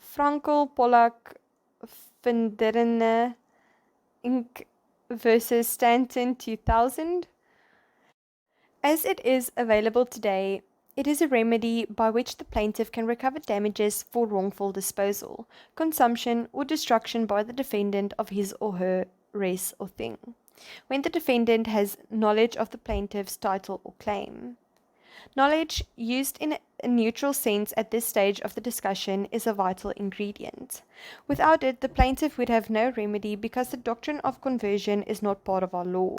Frankel-Pollack Vinderine Inc. versus Stanton 2000. As it is available today, it is a remedy by which the plaintiff can recover damages for wrongful disposal, consumption, or destruction by the defendant of his or her res or thing, when the defendant has knowledge of the plaintiff's title or claim. Knowledge, used in a neutral sense at this stage of the discussion, is a vital ingredient. Without it, the plaintiff would have no remedy because the doctrine of conversion is not part of our law.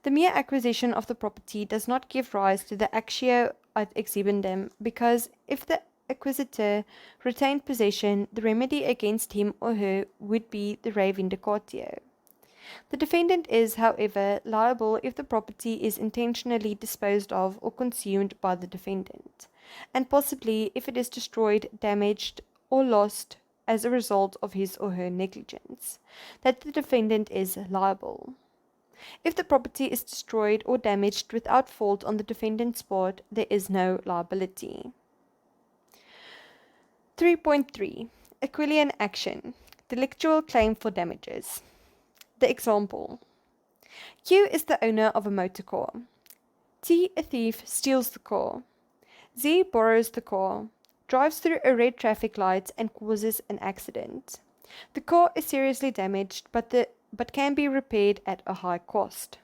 The mere acquisition of the property does not give rise to the actio ad exhibendum because if the acquisitor retained possession, the remedy against him or her would be the re vindicatio. The defendant is, however, liable if the property is intentionally disposed of or consumed by the defendant, and possibly if it is destroyed, damaged, or lost as a result of his or her negligence, that the defendant is liable. If the property is destroyed or damaged without fault on the defendant's part, there is no liability. 3.3 Aquilian action. Delictual claim for damages. The example. Q is the owner of a motor car. T, a thief, steals the car. Z borrows the car, drives through a red traffic light and causes an accident. The car is seriously damaged but can be repaired at a high cost.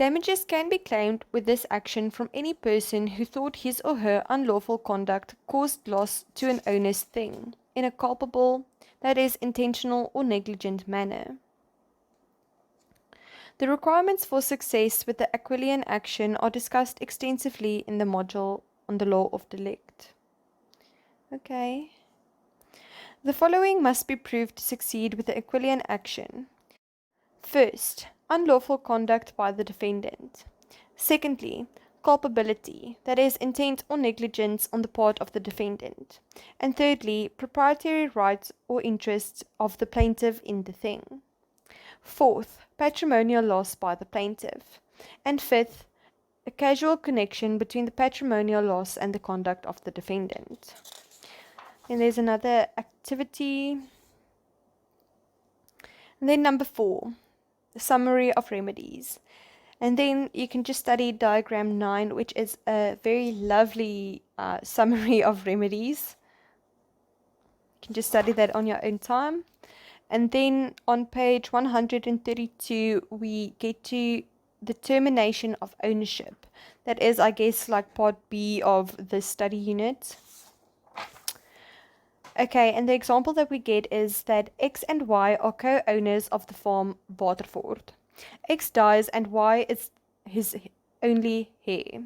Damages can be claimed with this action from any person who thought his or her unlawful conduct caused loss to an owner's thing in a culpable, that is, intentional or negligent manner. The requirements for success with the Aquilian action are discussed extensively in the module on the law of delict. Okay. The following must be proved to succeed with the Aquilian action. First, unlawful conduct by the defendant. Secondly, culpability, that is, intent or negligence on the part of the defendant. And thirdly, proprietary rights or interests of the plaintiff in the thing. Fourth, patrimonial loss by the plaintiff. And fifth, a causal connection between the patrimonial loss and the conduct of the defendant. And there's another activity. And then number 4, the summary of remedies. And then you can just study diagram 9, which is a very lovely summary of remedies. You can just study that on your own time. And then on page 132, we get to the termination of ownership. That is, I guess, like part B of the study unit. Okay, and the example that we get is that X and Y are co-owners of the farm Waterford. X dies and Y is his only heir.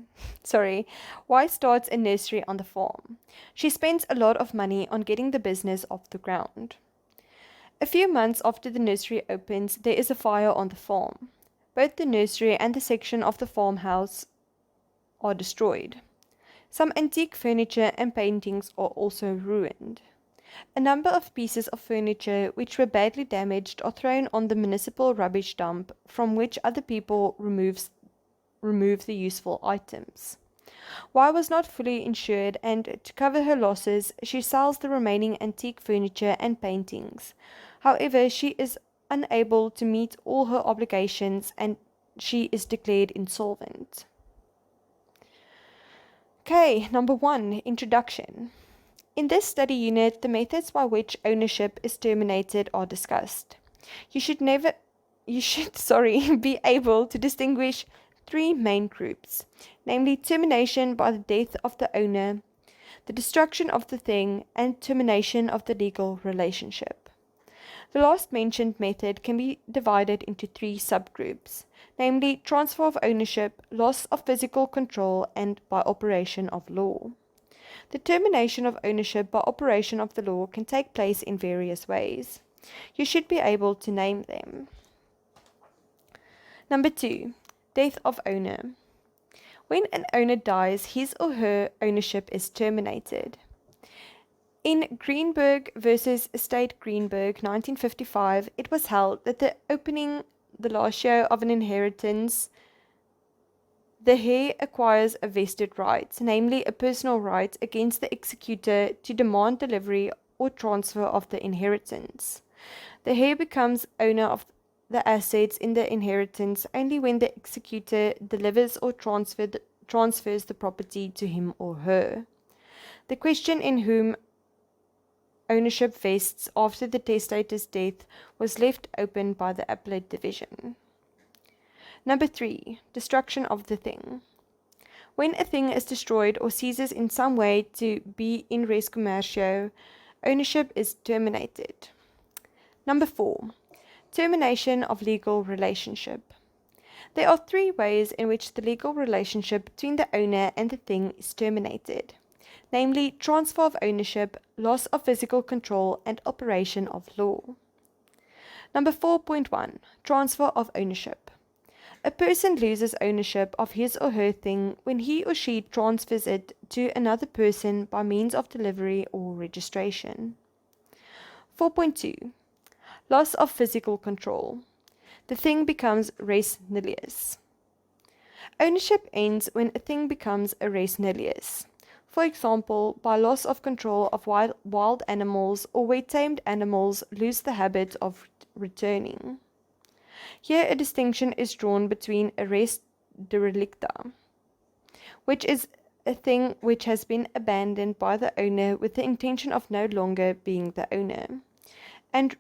Y starts a nursery on the farm. She spends a lot of money on getting the business off the ground. A few months after the nursery opens, there is a fire on the farm. Both the nursery and the section of the farmhouse are destroyed. Some antique furniture and paintings are also ruined. A number of pieces of furniture which were badly damaged are thrown on the municipal rubbish dump, from which other people remove the useful items. Y was not fully insured, and to cover her losses, she sells the remaining antique furniture and paintings. However, she is unable to meet all her obligations and she is declared insolvent. Okay, number 1, introduction. In this study unit, the methods by which ownership is terminated are discussed. You should be able to distinguish 3 main groups, namely termination by the death of the owner, the destruction of the thing, and termination of the legal relationship. The last mentioned method can be divided into 3 subgroups, namely transfer of ownership, loss of physical control, and by operation of law. The termination of ownership by operation of the law can take place in various ways. You should be able to name them. Number 2, death of owner. When an owner dies, his or her ownership is terminated. In Greenberg versus Estate Greenberg, 1955, it was held that the opening the latio of an inheritance, the heir acquires a vested right, namely a personal right against the executor to demand delivery or transfer of the inheritance. The heir becomes owner of the assets in the inheritance only when the executor delivers or transfers the property to him or her. The question in whom ownership vests after the testator's death was left open by the appellate division. Number 3, destruction of the thing. When a thing is destroyed or ceases in some way to be in res commercio, ownership is terminated. Number 4, termination of legal relationship. There are 3 ways in which the legal relationship between the owner and the thing is terminated, namely transfer of ownership, loss of physical control, and operation of law. Number 4.1, transfer of ownership. A person loses ownership of his or her thing when he or she transfers it to another person by means of delivery or registration. 4.2, loss of physical control. The thing becomes res nullius. Ownership ends when a thing becomes a res nullius. For example, by loss of control of wild animals or where tamed animals lose the habit of returning. Here a distinction is drawn between a res derelicta, which is a thing which has been abandoned by the owner with the intention of no longer being the owner, and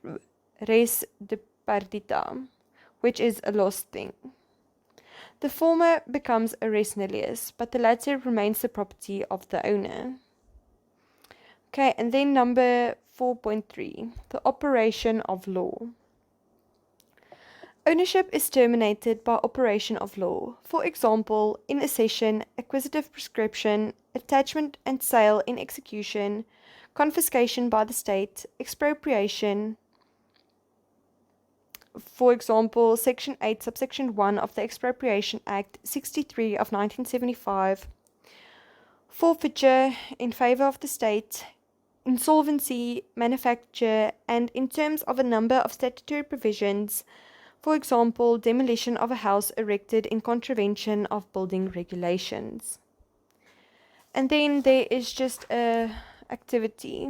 res deperdita, which is a lost thing. The former becomes a res nullius, but the latter remains the property of the owner. Okay, and then number 4.3, the operation of law. Ownership is terminated by operation of law. For example, in accession, acquisitive prescription, attachment and sale in execution, confiscation by the state, expropriation. For example, Section 8, Subsection 1 of the Expropriation Act 63 of 1975, forfeiture in favor of the state, insolvency, manufacture, and in terms of a number of statutory provisions, for example, demolition of a house erected in contravention of building regulations. And then there is just a activity.